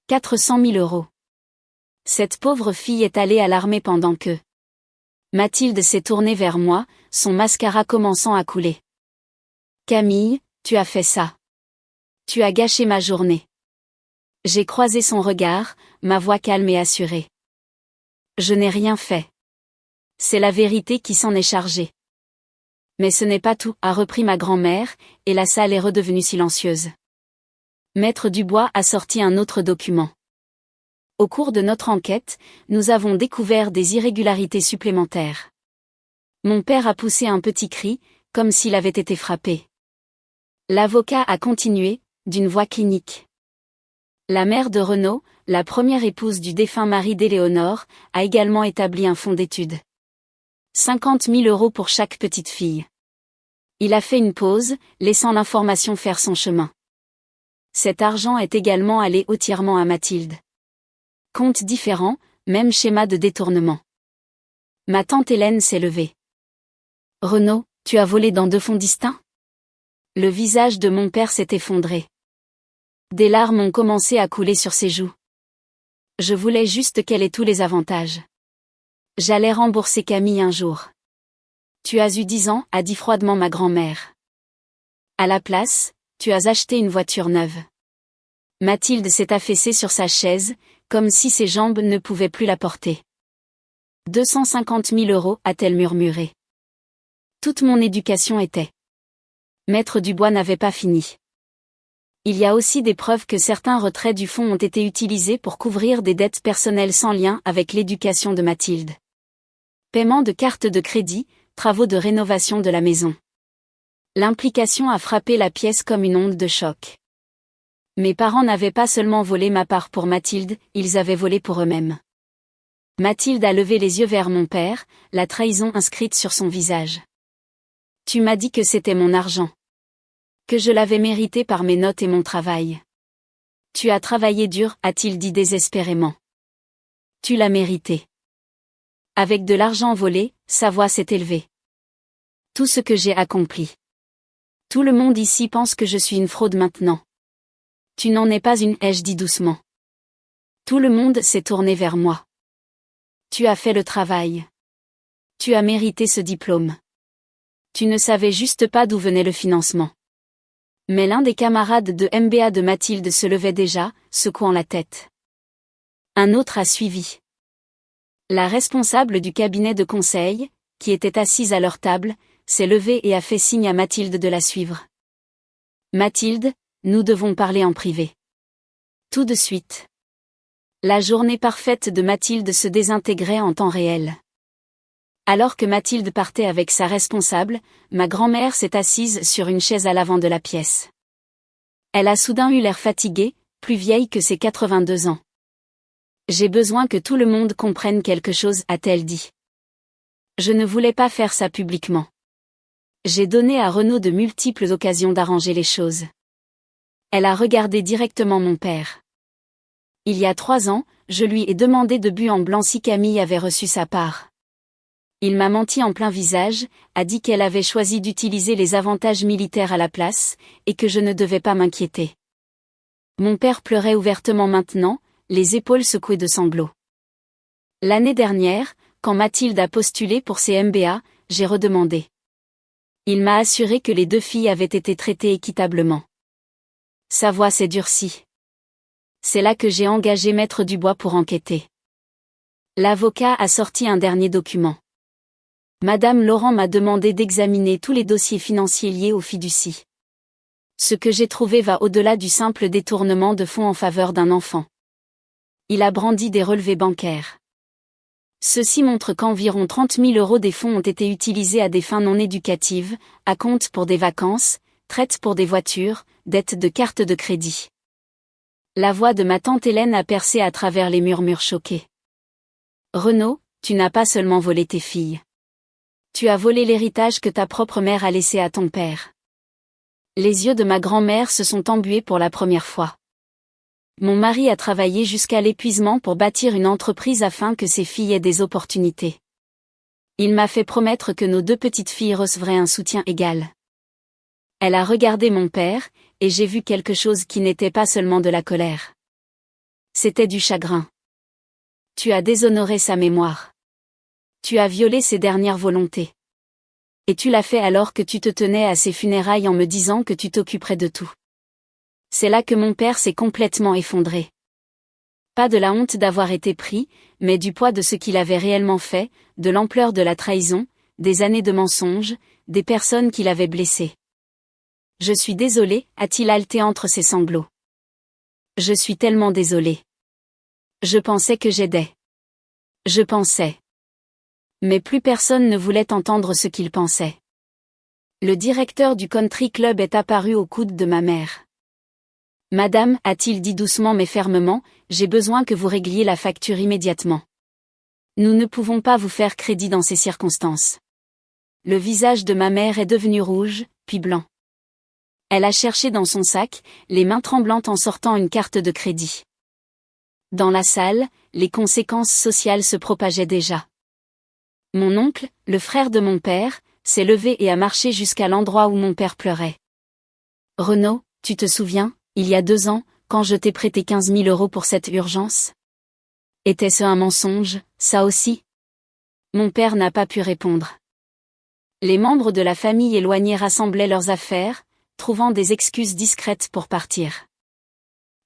400 000 euros. Cette pauvre fille est allée à l'armée pendant que... Mathilde s'est tournée vers moi, son mascara commençant à couler. Camille, tu as fait ça. Tu as gâché ma journée. J'ai croisé son regard, ma voix calme et assurée. Je n'ai rien fait. C'est la vérité qui s'en est chargée. Mais ce n'est pas tout, a repris ma grand-mère, et la salle est redevenue silencieuse. Maître Dubois a sorti un autre document. Au cours de notre enquête, nous avons découvert des irrégularités supplémentaires. Mon père a poussé un petit cri, comme s'il avait été frappé. L'avocat a continué, d'une voix clinique. La mère de Renaud, la première épouse du défunt mari d'Éléonore, a également établi un fonds d'études. 50 000 euros pour chaque petite fille. Il a fait une pause, laissant l'information faire son chemin. Cet argent est également allé entièrement à Mathilde. Compte différent, même schéma de détournement. Ma tante Hélène s'est levée. Renaud, tu as volé dans 2 fonds distincts? Le visage de mon père s'est effondré. Des larmes ont commencé à couler sur ses joues. Je voulais juste qu'elle ait tous les avantages. J'allais rembourser Camille un jour. Tu as eu 10 ans, a dit froidement ma grand-mère. À la place, tu as acheté une voiture neuve. Mathilde s'est affaissée sur sa chaise, comme si ses jambes ne pouvaient plus la porter. 250 000 euros, a-t-elle murmuré. Toute mon éducation était. Maître Dubois n'avait pas fini. Il y a aussi des preuves que certains retraits du fonds ont été utilisés pour couvrir des dettes personnelles sans lien avec l'éducation de Mathilde. Paiement de cartes de crédit, travaux de rénovation de la maison. L'implication a frappé la pièce comme une onde de choc. Mes parents n'avaient pas seulement volé ma part pour Mathilde, ils avaient volé pour eux-mêmes. Mathilde a levé les yeux vers mon père, la trahison inscrite sur son visage. Tu m'as dit que c'était mon argent. Que je l'avais mérité par mes notes et mon travail. Tu as travaillé dur, a-t-il dit désespérément. Tu l'as mérité. Avec de l'argent volé, sa voix s'est élevée. Tout ce que j'ai accompli. Tout le monde ici pense que je suis une fraude maintenant. Tu n'en es pas une, ai-je dit doucement. Tout le monde s'est tourné vers moi. Tu as fait le travail. Tu as mérité ce diplôme. Tu ne savais juste pas d'où venait le financement. Mais l'un des camarades de MBA de Mathilde se levait déjà, secouant la tête. Un autre a suivi. La responsable du cabinet de conseil, qui était assise à leur table, s'est levée et a fait signe à Mathilde de la suivre. Mathilde, nous devons parler en privé. Tout de suite. La journée parfaite de Mathilde se désintégrait en temps réel. Alors que Mathilde partait avec sa responsable, ma grand-mère s'est assise sur une chaise à l'avant de la pièce. Elle a soudain eu l'air fatiguée, plus vieille que ses 82 ans. J'ai besoin que tout le monde comprenne quelque chose, a-t-elle dit. Je ne voulais pas faire ça publiquement. J'ai donné à Renaud de multiples occasions d'arranger les choses. Elle a regardé directement mon père. Il y a 3 ans, je lui ai demandé de but en blanc si Camille avait reçu sa part. Il m'a menti en plein visage, a dit qu'elle avait choisi d'utiliser les avantages militaires à la place, et que je ne devais pas m'inquiéter. Mon père pleurait ouvertement maintenant, les épaules secouées de sanglots. L'année dernière, quand Mathilde a postulé pour ses MBA, j'ai redemandé. Il m'a assuré que les 2 filles avaient été traitées équitablement. Sa voix s'est durcie. C'est là que j'ai engagé Maître Dubois pour enquêter. L'avocat a sorti un dernier document. Madame Laurent m'a demandé d'examiner tous les dossiers financiers liés aux fiducies. Ce que j'ai trouvé va au-delà du simple détournement de fonds en faveur d'un enfant. Il a brandi des relevés bancaires. Ceci montre qu'environ 30 000 € des fonds ont été utilisés à des fins non éducatives, à compte pour des vacances, traites pour des voitures, dettes de cartes de crédit. La voix de ma tante Hélène a percé à travers les murmures choqués. Renaud, tu n'as pas seulement volé tes filles. Tu as volé l'héritage que ta propre mère a laissé à ton père. Les yeux de ma grand-mère se sont embués pour la première fois. Mon mari a travaillé jusqu'à l'épuisement pour bâtir une entreprise afin que ses filles aient des opportunités. Il m'a fait promettre que nos 2 petites filles recevraient un soutien égal. Elle a regardé mon père, et j'ai vu quelque chose qui n'était pas seulement de la colère. C'était du chagrin. Tu as déshonoré sa mémoire. Tu as violé ses dernières volontés. Et tu l'as fait alors que tu te tenais à ses funérailles en me disant que tu t'occuperais de tout. C'est là que mon père s'est complètement effondré. Pas de la honte d'avoir été pris, mais du poids de ce qu'il avait réellement fait, de l'ampleur de la trahison, des années de mensonges, des personnes qu'il avait blessées. Je suis désolé, a-t-il haleté entre ses sanglots. Je suis tellement désolé. Je pensais que j'aidais. Je pensais. Mais plus personne ne voulait entendre ce qu'il pensait. Le directeur du country club est apparu au coude de ma mère. Madame, a-t-il dit doucement mais fermement, j'ai besoin que vous régliez la facture immédiatement. Nous ne pouvons pas vous faire crédit dans ces circonstances. Le visage de ma mère est devenu rouge, puis blanc. Elle a cherché dans son sac, les mains tremblantes en sortant une carte de crédit. Dans la salle, les conséquences sociales se propageaient déjà. Mon oncle, le frère de mon père, s'est levé et a marché jusqu'à l'endroit où mon père pleurait. Renaud, tu te souviens, il y a 2 ans, quand je t'ai prêté 15 000 € pour cette urgence? Était-ce un mensonge, ça aussi? Mon père n'a pas pu répondre. Les membres de la famille éloignée rassemblaient leurs affaires, trouvant des excuses discrètes pour partir.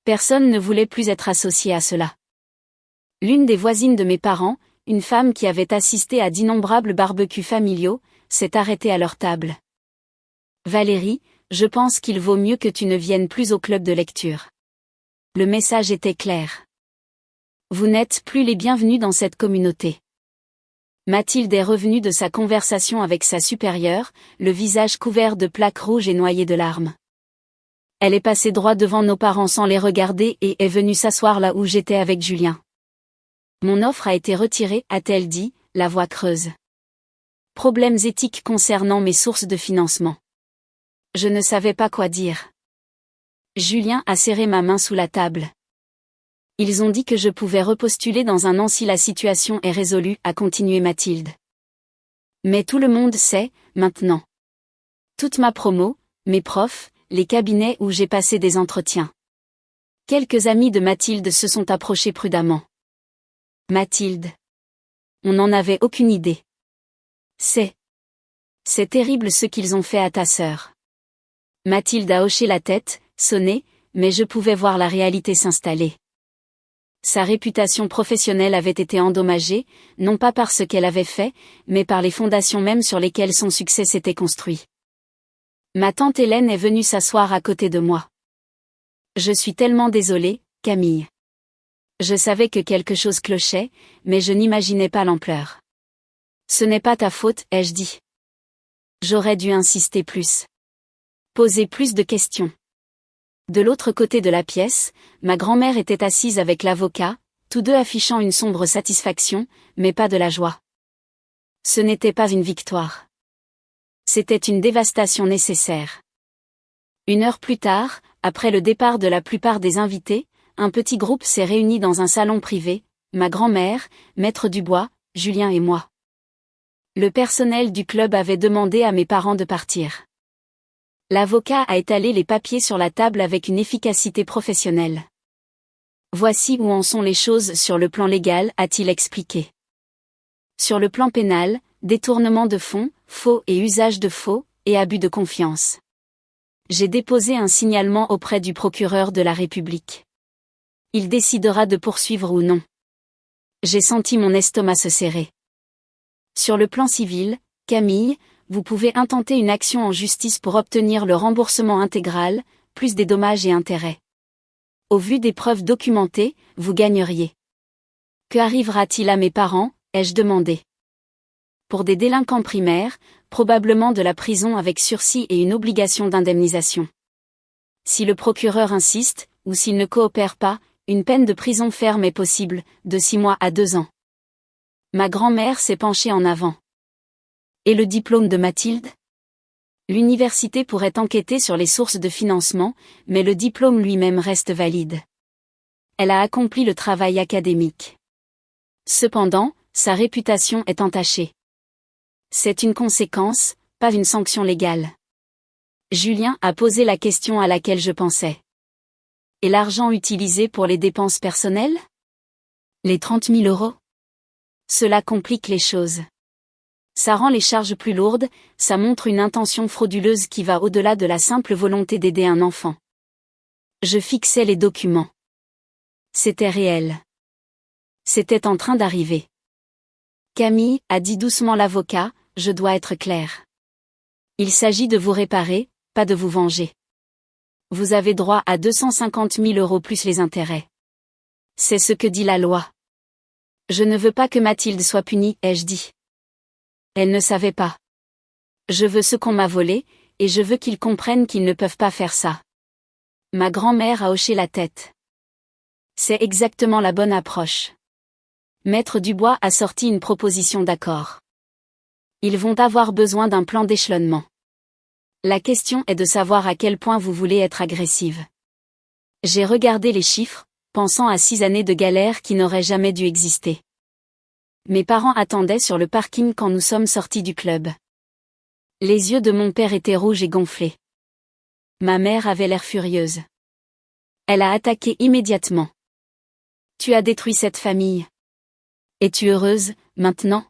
Personne ne voulait plus être associé à cela. L'une des voisines de mes parents, une femme qui avait assisté à d'innombrables barbecues familiaux, s'est arrêtée à leur table. Valérie, je pense qu'il vaut mieux que tu ne viennes plus au club de lecture. Le message était clair. Vous n'êtes plus les bienvenus dans cette communauté. Mathilde est revenue de sa conversation avec sa supérieure, le visage couvert de plaques rouges et noyé de larmes. Elle est passée droit devant nos parents sans les regarder et est venue s'asseoir là où j'étais avec Julien. Mon offre a été retirée, a-t-elle dit, la voix creuse. Problèmes éthiques concernant mes sources de financement. Je ne savais pas quoi dire. Julien a serré ma main sous la table. Ils ont dit que je pouvais repostuler dans un an si la situation est résolue, a continué Mathilde. Mais tout le monde sait, maintenant. Toute ma promo, mes profs, les cabinets où j'ai passé des entretiens. Quelques amis de Mathilde se sont approchés prudemment. Mathilde. On n'en avait aucune idée. C'est terrible ce qu'ils ont fait à ta sœur. Mathilde a hoché la tête, sonné, mais je pouvais voir la réalité s'installer. Sa réputation professionnelle avait été endommagée, non pas par ce qu'elle avait fait, mais par les fondations mêmes sur lesquelles son succès s'était construit. Ma tante Hélène est venue s'asseoir à côté de moi. Je suis tellement désolée, Camille. Je savais que quelque chose clochait, mais je n'imaginais pas l'ampleur. Ce n'est pas ta faute, ai-je dit. J'aurais dû insister plus. Poser plus de questions. De l'autre côté de la pièce, ma grand-mère était assise avec l'avocat, tous deux affichant une sombre satisfaction, mais pas de la joie. Ce n'était pas une victoire. C'était une dévastation nécessaire. 1 heure plus tard, après le départ de la plupart des invités, un petit groupe s'est réuni dans un salon privé, ma grand-mère, Maître Dubois, Julien et moi. Le personnel du club avait demandé à mes parents de partir. L'avocat a étalé les papiers sur la table avec une efficacité professionnelle. Voici où en sont les choses sur le plan légal, a-t-il expliqué. Sur le plan pénal, détournement de fonds, faux et usage de faux, et abus de confiance. j'ai déposé un signalement auprès du procureur de la République. Il décidera de poursuivre ou non. J'ai senti mon estomac se serrer. Sur le plan civil, Camille, vous pouvez intenter une action en justice pour obtenir le remboursement intégral, plus des dommages et intérêts. Au vu des preuves documentées, vous gagneriez. Que arrivera-t-il à mes parents, ai-je demandé. Pour des délinquants primaires, probablement de la prison avec sursis et une obligation d'indemnisation. Si le procureur insiste, ou s'il ne coopère pas, une peine de prison ferme est possible, de 6 mois à 2 ans. Ma grand-mère s'est penchée en avant. Et le diplôme de Mathilde? L'université pourrait enquêter sur les sources de financement, mais le diplôme lui-même reste valide. Elle a accompli le travail académique. Cependant, sa réputation est entachée. C'est une conséquence, pas une sanction légale. Julien a posé la question à laquelle je pensais. Et l'argent utilisé pour les dépenses personnelles? Les 30 000 €? Cela complique les choses. Ça rend les charges plus lourdes, ça montre une intention frauduleuse qui va au-delà de la simple volonté d'aider un enfant. Je fixais les documents. C'était réel. C'était en train d'arriver. Camille, a dit doucement l'avocat, je dois être clair. Il s'agit de vous réparer, pas de vous venger. Vous avez droit à 250 000 € plus les intérêts. C'est ce que dit la loi. Je ne veux pas que Mathilde soit punie, ai-je dit. Elle ne savait pas. Je veux ce qu'on m'a volé, et je veux qu'ils comprennent qu'ils ne peuvent pas faire ça. Ma grand-mère a hoché la tête. C'est exactement la bonne approche. Maître Dubois a sorti une proposition d'accord. Ils vont avoir besoin d'un plan d'échelonnement. La question est de savoir à quel point vous voulez être agressive. J'ai regardé les chiffres, pensant à 6 années de galère qui n'auraient jamais dû exister. Mes parents attendaient sur le parking quand nous sommes sortis du club. Les yeux de mon père étaient rouges et gonflés. Ma mère avait l'air furieuse. Elle a attaqué immédiatement. Tu as détruit cette famille. Es-tu heureuse, maintenant?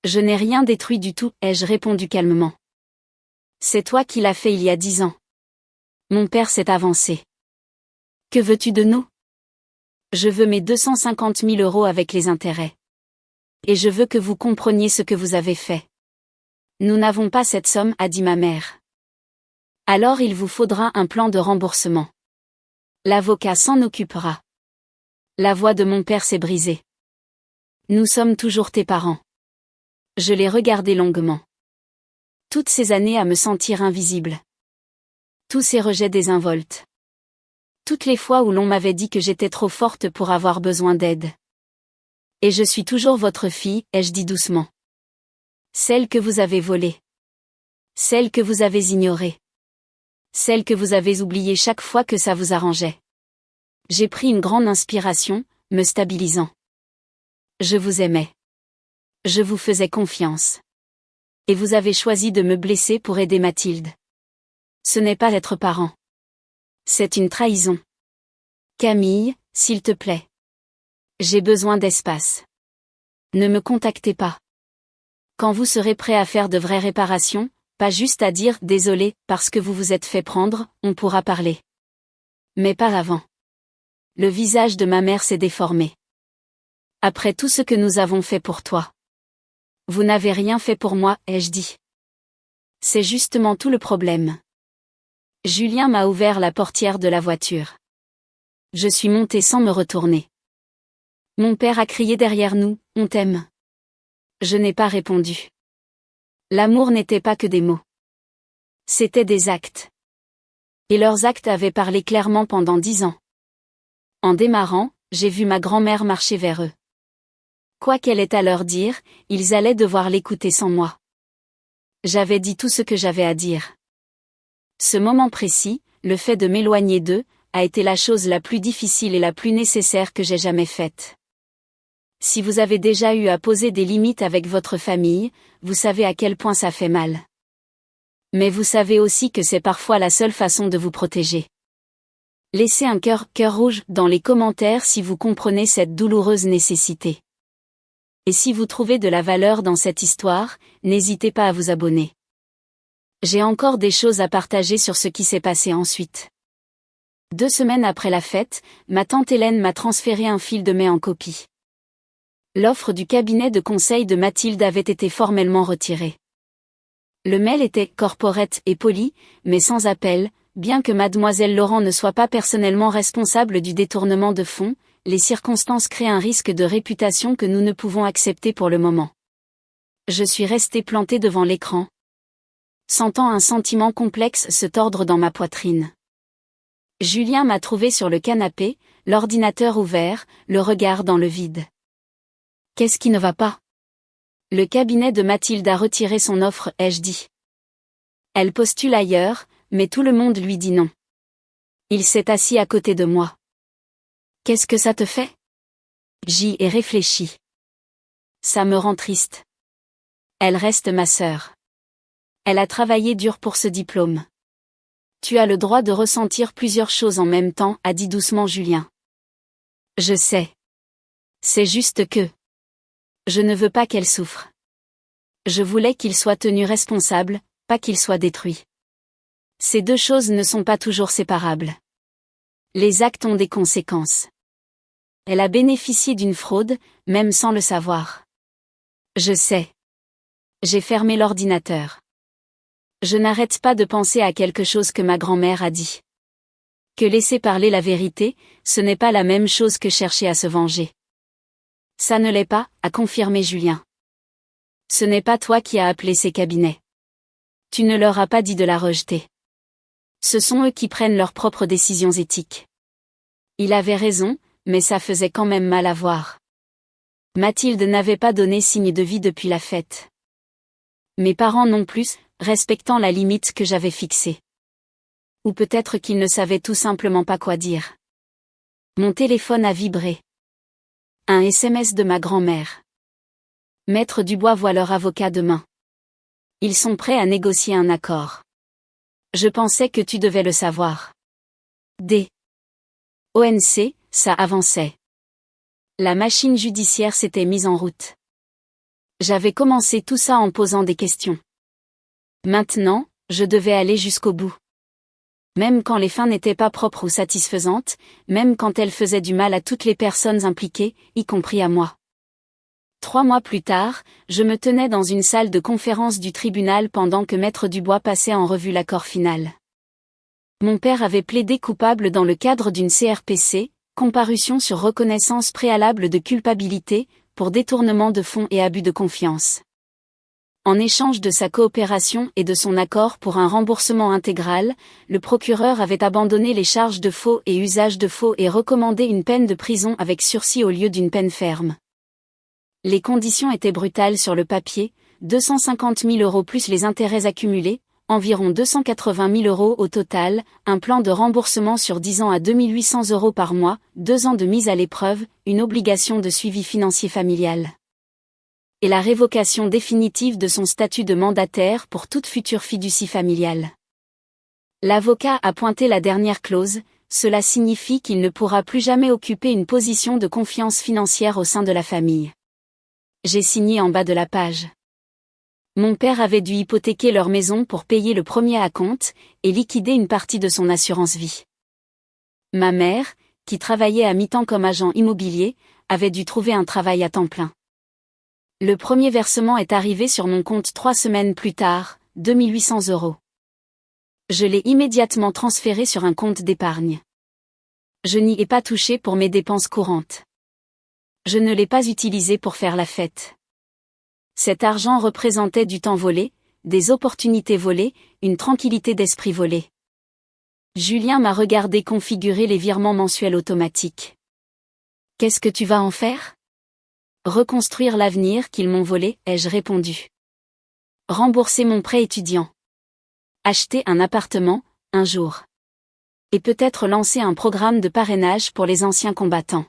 Je n'ai rien détruit du tout, ai-je répondu calmement. C'est toi qui l'as fait il y a 10 ans. Mon père s'est avancé. Que veux-tu de nous? Je veux mes 250 000 € avec les intérêts. Et je veux que vous compreniez ce que vous avez fait. Nous n'avons pas cette somme, a dit ma mère. Alors il vous faudra un plan de remboursement. L'avocat s'en occupera. La voix de mon père s'est brisée. Nous sommes toujours tes parents. Je l'ai regardé longuement. Toutes ces années à me sentir invisible. Tous ces rejets désinvoltes. Toutes les fois où l'on m'avait dit que j'étais trop forte pour avoir besoin d'aide. Et je suis toujours votre fille, ai-je dit doucement. Celle que vous avez volée. Celle que vous avez ignorée. Celle que vous avez oubliée chaque fois que ça vous arrangeait. J'ai pris une grande inspiration, me stabilisant. Je vous aimais. Je vous faisais confiance. Et vous avez choisi de me blesser pour aider Mathilde. Ce n'est pas être parent. C'est une trahison. Camille, s'il te plaît. J'ai besoin d'espace. Ne me contactez pas. Quand vous serez prêt à faire de vraies réparations, pas juste à dire « désolé » parce que vous vous êtes fait prendre, on pourra parler. Mais pas avant. Le visage de ma mère s'est déformé. Après tout ce que nous avons fait pour toi. Vous n'avez rien fait pour moi, ai-je dit. C'est justement tout le problème. Julien m'a ouvert la portière de la voiture. Je suis montée sans me retourner. Mon père a crié derrière nous, « On t'aime ». Je n'ai pas répondu. L'amour n'était pas que des mots. C'étaient des actes. Et leurs actes avaient parlé clairement pendant 10 ans. En démarrant, j'ai vu ma grand-mère marcher vers eux. Quoi qu'elle ait à leur dire, ils allaient devoir l'écouter sans moi. J'avais dit tout ce que j'avais à dire. Ce moment précis, le fait de m'éloigner d'eux, a été la chose la plus difficile et la plus nécessaire que j'ai jamais faite. Si vous avez déjà eu à poser des limites avec votre famille, vous savez à quel point ça fait mal. Mais vous savez aussi que c'est parfois la seule façon de vous protéger. Laissez un cœur rouge dans les commentaires si vous comprenez cette douloureuse nécessité. Et si vous trouvez de la valeur dans cette histoire, n'hésitez pas à vous abonner. J'ai encore des choses à partager sur ce qui s'est passé ensuite. 2 semaines après la fête, ma tante Hélène m'a transféré un fil de mail en copie. L'offre du cabinet de conseil de Mathilde avait été formellement retirée. Le mail était corporate et poli, mais sans appel, bien que mademoiselle Laurent ne soit pas personnellement responsable du détournement de fonds, les circonstances créent un risque de réputation que nous ne pouvons accepter pour le moment. Je suis restée plantée devant l'écran, sentant un sentiment complexe se tordre dans ma poitrine. Julien m'a trouvée sur le canapé, l'ordinateur ouvert, le regard dans le vide. Qu'est-ce qui ne va pas ? Le cabinet de Mathilde a retiré son offre, ai-je dit. Elle postule ailleurs, mais tout le monde lui dit non. Il s'est assis à côté de moi. Qu'est-ce que ça te fait ? J'y ai réfléchi. Ça me rend triste. Elle reste ma sœur. Elle a travaillé dur pour ce diplôme. Tu as le droit de ressentir plusieurs choses en même temps, a dit doucement Julien. Je sais. C'est juste que je ne veux pas qu'elle souffre. Je voulais qu'il soit tenu responsable, pas qu'il soit détruit. Ces deux choses ne sont pas toujours séparables. Les actes ont des conséquences. Elle a bénéficié d'une fraude, même sans le savoir. Je sais. J'ai fermé l'ordinateur. Je n'arrête pas de penser à quelque chose que ma grand-mère a dit. Que laisser parler la vérité, ce n'est pas la même chose que chercher à se venger. Ça ne l'est pas, a confirmé Julien. Ce n'est pas toi qui as appelé ces cabinets. Tu ne leur as pas dit de la rejeter. Ce sont eux qui prennent leurs propres décisions éthiques. Il avait raison, mais ça faisait quand même mal à voir. Mathilde n'avait pas donné signe de vie depuis la fête. Mes parents non plus, respectant la limite que j'avais fixée. Ou peut-être qu'ils ne savaient tout simplement pas quoi dire. Mon téléphone a vibré. Un SMS de ma grand-mère. Maître Dubois voit leur avocat demain. Ils sont prêts à négocier un accord. Je pensais que tu devais le savoir. ONC, ça avançait. La machine judiciaire s'était mise en route. J'avais commencé tout ça en posant des questions. Maintenant, je devais aller jusqu'au bout. Même quand les fins n'étaient pas propres ou satisfaisantes, même quand elles faisaient du mal à toutes les personnes impliquées, y compris à moi. 3 mois plus tard, je me tenais dans une salle de conférence du tribunal pendant que Maître Dubois passait en revue l'accord final. Mon père avait plaidé coupable dans le cadre d'une CRPC, comparution sur reconnaissance préalable de culpabilité, pour détournement de fonds et abus de confiance. En échange de sa coopération et de son accord pour un remboursement intégral, le procureur avait abandonné les charges de faux et usage de faux et recommandé une peine de prison avec sursis au lieu d'une peine ferme. Les conditions étaient brutales sur le papier, 250 000 € plus les intérêts accumulés, environ 280 000 € au total, un plan de remboursement sur 10 ans à 2 800 € par mois, 2 ans de mise à l'épreuve, une obligation de suivi financier familial. Et la révocation définitive de son statut de mandataire pour toute future fiducie familiale. L'avocat a pointé la dernière clause, cela signifie qu'il ne pourra plus jamais occuper une position de confiance financière au sein de la famille. J'ai signé en bas de la page. Mon père avait dû hypothéquer leur maison pour payer le premier acompte, et liquider une partie de son assurance vie. Ma mère, qui travaillait à mi-temps comme agent immobilier, avait dû trouver un travail à temps plein. Le premier versement est arrivé sur mon compte 3 semaines plus tard, 2 800 €. Je l'ai immédiatement transféré sur un compte d'épargne. Je n'y ai pas touché pour mes dépenses courantes. Je ne l'ai pas utilisé pour faire la fête. Cet argent représentait du temps volé, des opportunités volées, une tranquillité d'esprit volée. Julien m'a regardé configurer les virements mensuels automatiques. Qu'est-ce que tu vas en faire ? Reconstruire l'avenir qu'ils m'ont volé, ai-je répondu. Rembourser mon prêt étudiant. Acheter un appartement, un jour. Et peut-être lancer un programme de parrainage pour les anciens combattants.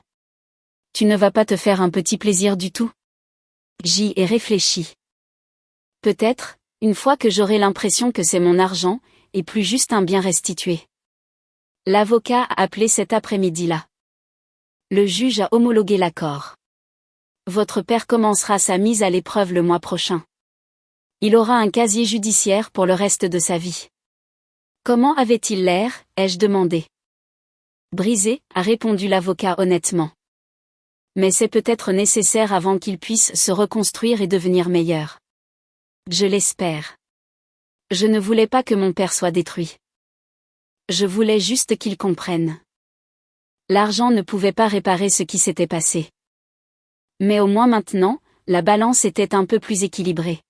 Tu ne vas pas te faire un petit plaisir du tout ? J'y ai réfléchi. Peut-être, une fois que j'aurai l'impression que c'est mon argent, et plus juste un bien restitué. L'avocat a appelé cet après-midi-là. Le juge a homologué l'accord. Votre père commencera sa mise à l'épreuve le mois prochain. Il aura un casier judiciaire pour le reste de sa vie. Comment avait-il l'air, ai-je demandé. Brisé, a répondu l'avocat honnêtement. Mais c'est peut-être nécessaire avant qu'il puisse se reconstruire et devenir meilleur. Je l'espère. Je ne voulais pas que mon père soit détruit. Je voulais juste qu'il comprenne. L'argent ne pouvait pas réparer ce qui s'était passé. Mais au moins maintenant, la balance était un peu plus équilibrée.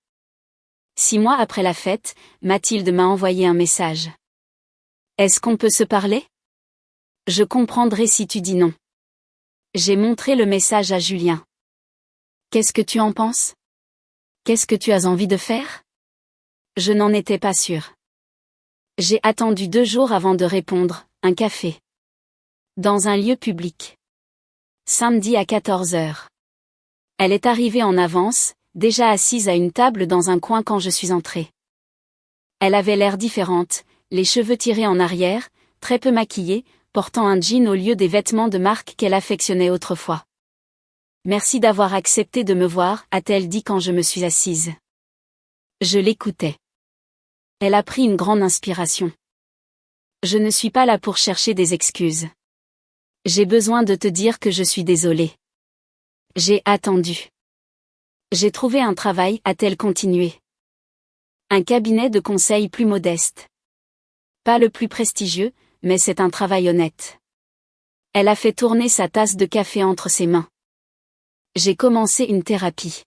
6 mois après la fête, Mathilde m'a envoyé un message. Est-ce qu'on peut se parler? Je comprendrai si tu dis non. J'ai montré le message à Julien. Qu'est-ce que tu en penses? Qu'est-ce que tu as envie de faire? Je n'en étais pas sûre. J'ai attendu 2 jours avant de répondre, un café. Dans un lieu public. Samedi à 14 heures. Elle est arrivée en avance, déjà assise à une table dans un coin quand je suis entrée. Elle avait l'air différente, les cheveux tirés en arrière, très peu maquillée, portant un jean au lieu des vêtements de marque qu'elle affectionnait autrefois. Merci d'avoir accepté de me voir, a-t-elle dit quand je me suis assise. Je l'écoutais. Elle a pris une grande inspiration. Je ne suis pas là pour chercher des excuses. J'ai besoin de te dire que je suis désolée. J'ai attendu. J'ai trouvé un travail, a-t-elle continué. Un cabinet de conseil plus modeste. Pas le plus prestigieux, mais c'est un travail honnête. Elle a fait tourner sa tasse de café entre ses mains. J'ai commencé une thérapie.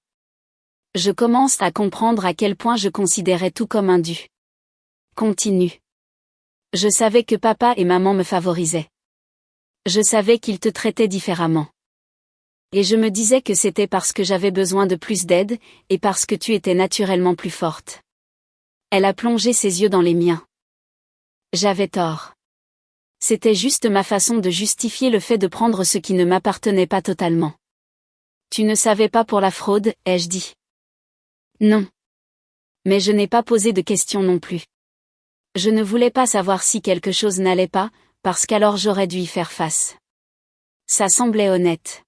Je commence à comprendre à quel point je considérais tout comme un dû. Continue. Je savais que papa et maman me favorisaient. Je savais qu'ils te traitaient différemment. Et je me disais que c'était parce que j'avais besoin de plus d'aide, et parce que tu étais naturellement plus forte. Elle a plongé ses yeux dans les miens. J'avais tort. C'était juste ma façon de justifier le fait de prendre ce qui ne m'appartenait pas totalement. Tu ne savais pas pour la fraude, ai-je dit. Non. Mais je n'ai pas posé de questions non plus. Je ne voulais pas savoir si quelque chose n'allait pas, parce qu'alors j'aurais dû y faire face. Ça semblait honnête.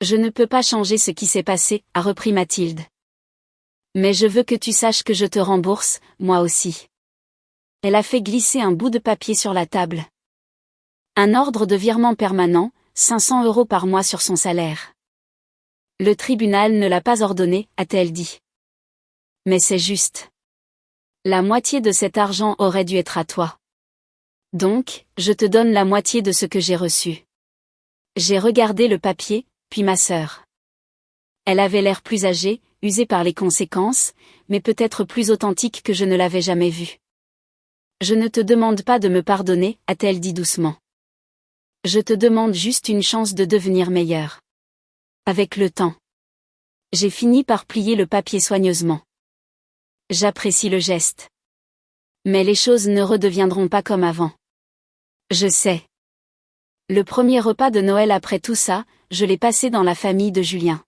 Je ne peux pas changer ce qui s'est passé, a repris Mathilde. Mais je veux que tu saches que je te rembourse, moi aussi. Elle a fait glisser un bout de papier sur la table. Un ordre de virement permanent, 500 € par mois sur son salaire. Le tribunal ne l'a pas ordonné, a-t-elle dit. Mais c'est juste. La moitié de cet argent aurait dû être à toi. Donc, je te donne la moitié de ce que j'ai reçu. J'ai regardé le papier, puis ma sœur. Elle avait l'air plus âgée, usée par les conséquences, mais peut-être plus authentique que je ne l'avais jamais vue. Je ne te demande pas de me pardonner, a-t-elle dit doucement. Je te demande juste une chance de devenir meilleure. Avec le temps. J'ai fini par plier le papier soigneusement. J'apprécie le geste. Mais les choses ne redeviendront pas comme avant. Je sais. Le premier repas de Noël après tout ça, je l'ai passé dans la famille de Julien.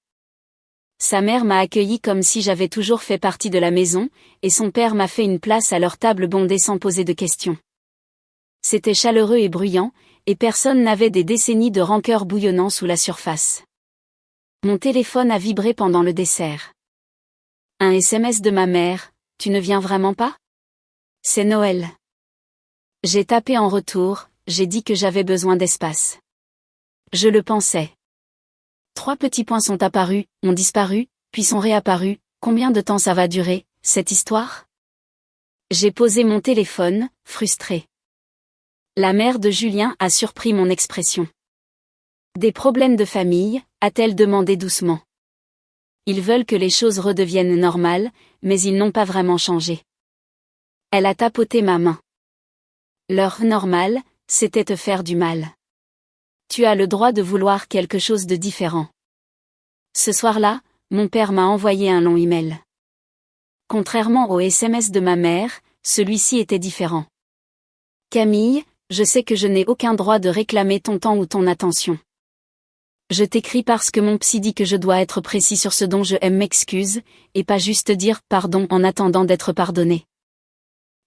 Sa mère m'a accueilli comme si j'avais toujours fait partie de la maison, et son père m'a fait une place à leur table bondée sans poser de questions. C'était chaleureux et bruyant, et personne n'avait des décennies de rancœur bouillonnant sous la surface. Mon téléphone a vibré pendant le dessert. Un SMS de ma mère, tu ne viens vraiment pas? C'est Noël. J'ai tapé en retour, j'ai dit que j'avais besoin d'espace. Je le pensais. 3 petits points sont apparus, ont disparu, puis sont réapparus. Combien de temps ça va durer, cette histoire? J'ai posé mon téléphone, frustrée. La mère de Julien a surpris mon expression. Des problèmes de famille, a-t-elle demandé doucement. Ils veulent que les choses redeviennent normales, mais ils n'ont pas vraiment changé. Elle a tapoté ma main. Leur normal, c'était te faire du mal. Tu as le droit de vouloir quelque chose de différent. Ce soir-là, mon père m'a envoyé un long email. Contrairement au SMS de ma mère, celui-ci était différent. Camille, je sais que je n'ai aucun droit de réclamer ton temps ou ton attention. Je t'écris parce que mon psy dit que je dois être précis sur ce dont je m'excuse, et pas juste dire pardon en attendant d'être pardonné.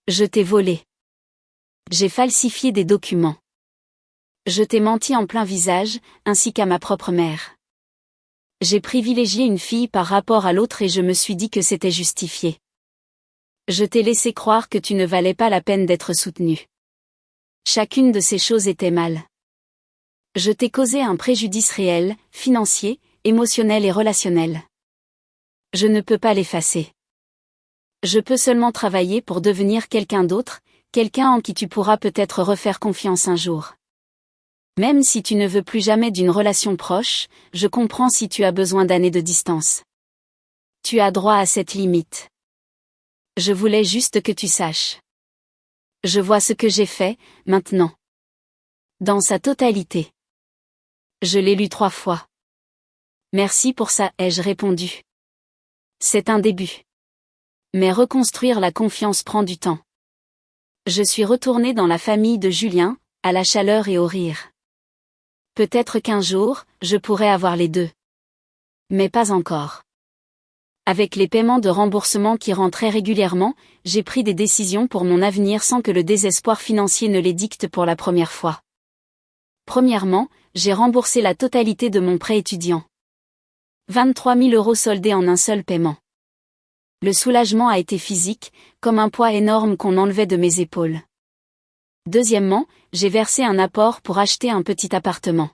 Je t'ai volé. J'ai falsifié des documents. Je t'ai menti en plein visage, ainsi qu'à ma propre mère. J'ai privilégié une fille par rapport à l'autre et je me suis dit que c'était justifié. Je t'ai laissé croire que tu ne valais pas la peine d'être soutenue. Chacune de ces choses était mal. Je t'ai causé un préjudice réel, financier, émotionnel et relationnel. Je ne peux pas l'effacer. Je peux seulement travailler pour devenir quelqu'un d'autre, quelqu'un en qui tu pourras peut-être refaire confiance un jour. Même si tu ne veux plus jamais d'une relation proche, je comprends si tu as besoin d'années de distance. Tu as droit à cette limite. Je voulais juste que tu saches. Je vois ce que j'ai fait, maintenant. Dans sa totalité. Je l'ai lu 3 fois. Merci pour ça, ai-je répondu. C'est un début. Mais reconstruire la confiance prend du temps. Je suis retournée dans la famille de Julien, à la chaleur et au rire. Peut-être qu'un jour, je pourrai avoir les deux. Mais pas encore. Avec les paiements de remboursement qui rentraient régulièrement, j'ai pris des décisions pour mon avenir sans que le désespoir financier ne les dicte pour la première fois. Premièrement, j'ai remboursé la totalité de mon prêt étudiant. 23 000 € soldés en un seul paiement. Le soulagement a été physique, comme un poids énorme qu'on enlevait de mes épaules. Deuxièmement, j'ai versé un apport pour acheter un petit appartement.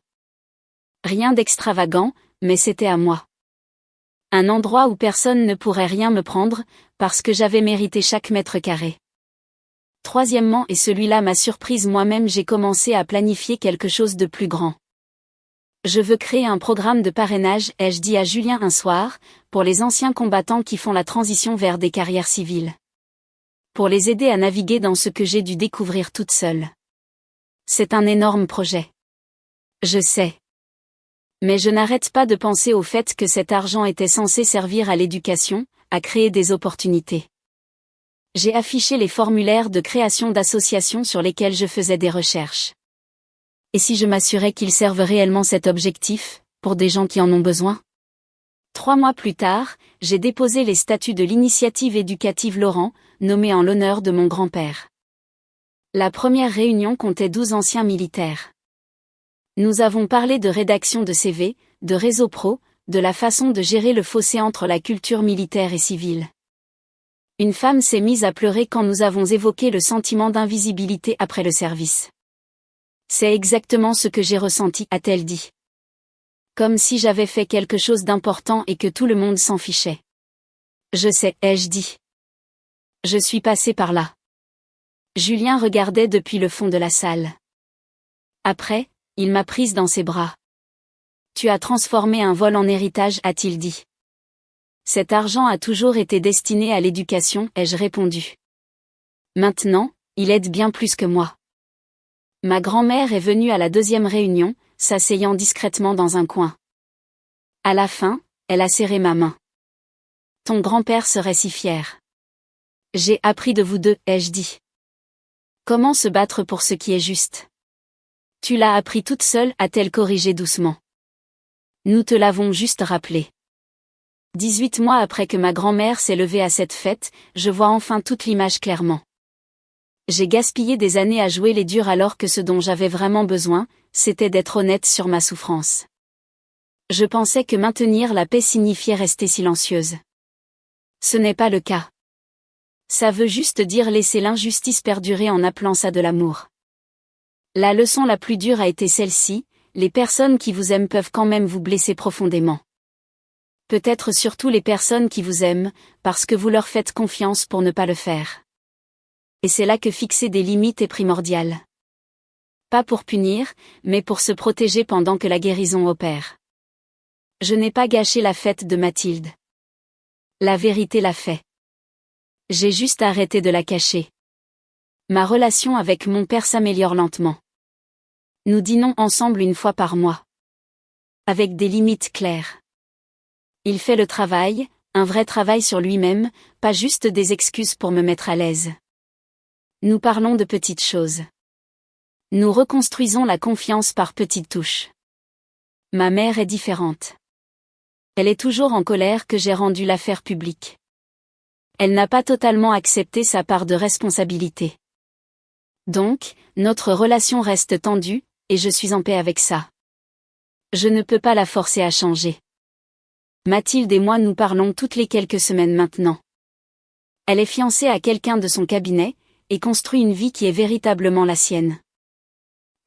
Rien d'extravagant, mais c'était à moi. Un endroit où personne ne pourrait rien me prendre, parce que j'avais mérité chaque mètre carré. Troisièmement, et celui-là m'a surprise moi-même, j'ai commencé à planifier quelque chose de plus grand. Je veux créer un programme de parrainage, ai-je dit à Julien un soir, pour les anciens combattants qui font la transition vers des carrières civiles. Pour les aider à naviguer dans ce que j'ai dû découvrir toute seule. C'est un énorme projet. Je sais. Mais je n'arrête pas de penser au fait que cet argent était censé servir à l'éducation, à créer des opportunités. J'ai affiché les formulaires de création d'associations sur lesquels je faisais des recherches. Et si je m'assurais qu'ils servent réellement cet objectif, pour des gens qui en ont besoin? 3 mois plus tard, j'ai déposé les statuts de l'initiative éducative Laurent, nommée en l'honneur de mon grand-père. La première réunion comptait 12 anciens militaires. Nous avons parlé de rédaction de CV, de réseau pro, de la façon de gérer le fossé entre la culture militaire et civile. Une femme s'est mise à pleurer quand nous avons évoqué le sentiment d'invisibilité après le service. C'est exactement ce que j'ai ressenti, a-t-elle dit. Comme si j'avais fait quelque chose d'important et que tout le monde s'en fichait. Je sais, ai-je dit. Je suis passé par là. Julien regardait depuis le fond de la salle. Après, il m'a prise dans ses bras. Tu as transformé un vol en héritage, a-t-il dit. Cet argent a toujours été destiné à l'éducation, ai-je répondu. Maintenant, il aide bien plus que moi. Ma grand-mère est venue à la 2e réunion, s'asseyant discrètement dans un coin. À la fin, elle a serré ma main. Ton grand-père serait si fier. J'ai appris de vous deux, ai-je dit. Comment se battre pour ce qui est juste. Tu l'as appris toute seule, a-t-elle corrigé doucement. Nous te l'avons juste rappelé. 18 mois après que ma grand-mère s'est levée à cette fête, je vois enfin toute l'image clairement. J'ai gaspillé des années à jouer les durs alors que ce dont j'avais vraiment besoin, c'était d'être honnête sur ma souffrance. Je pensais que maintenir la paix signifiait rester silencieuse. Ce n'est pas le cas. Ça veut juste dire laisser l'injustice perdurer en appelant ça de l'amour. La leçon la plus dure a été celle-ci, les personnes qui vous aiment peuvent quand même vous blesser profondément. Peut-être surtout les personnes qui vous aiment, parce que vous leur faites confiance pour ne pas le faire. Et c'est là que fixer des limites est primordial. Pas pour punir, mais pour se protéger pendant que la guérison opère. Je n'ai pas gâché la fête de Mathilde. La vérité l'a fait. J'ai juste arrêté de la cacher. Ma relation avec mon père s'améliore lentement. Nous dînons ensemble 1 fois par mois. Avec des limites claires. Il fait le travail, un vrai travail sur lui-même, pas juste des excuses pour me mettre à l'aise. Nous parlons de petites choses. Nous reconstruisons la confiance par petites touches. Ma mère est différente. Elle est toujours en colère que j'ai rendu l'affaire publique. Elle n'a pas totalement accepté sa part de responsabilité. Donc, notre relation reste tendue, et je suis en paix avec ça. Je ne peux pas la forcer à changer. Mathilde et moi nous parlons toutes les quelques semaines maintenant. Elle est fiancée à quelqu'un de son cabinet, et construit une vie qui est véritablement la sienne.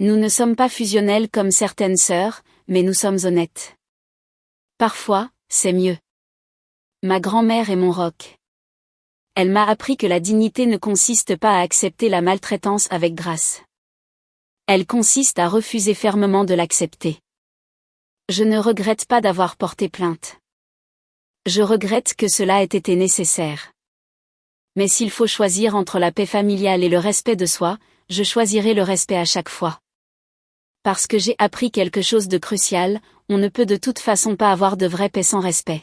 Nous ne sommes pas fusionnelles comme certaines sœurs, mais nous sommes honnêtes. Parfois, c'est mieux. Ma grand-mère est mon roc. Elle m'a appris que la dignité ne consiste pas à accepter la maltraitance avec grâce. Elle consiste à refuser fermement de l'accepter. Je ne regrette pas d'avoir porté plainte. Je regrette que cela ait été nécessaire. Mais s'il faut choisir entre la paix familiale et le respect de soi, je choisirai le respect à chaque fois. Parce que j'ai appris quelque chose de crucial, on ne peut de toute façon pas avoir de vraie paix sans respect.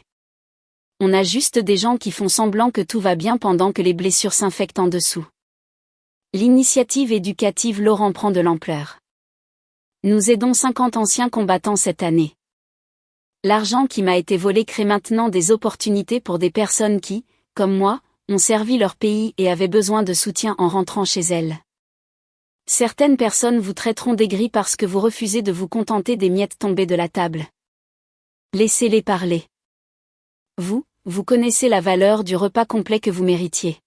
On a juste des gens qui font semblant que tout va bien pendant que les blessures s'infectent en dessous. L'initiative éducative Laurent prend de l'ampleur. Nous aidons 50 anciens combattants cette année. L'argent qui m'a été volé crée maintenant des opportunités pour des personnes qui, comme moi, ont servi leur pays et avaient besoin de soutien en rentrant chez elles. Certaines personnes vous traiteront d'aigris parce que vous refusez de vous contenter des miettes tombées de la table. Laissez-les parler. Vous connaissez la valeur du repas complet que vous méritiez.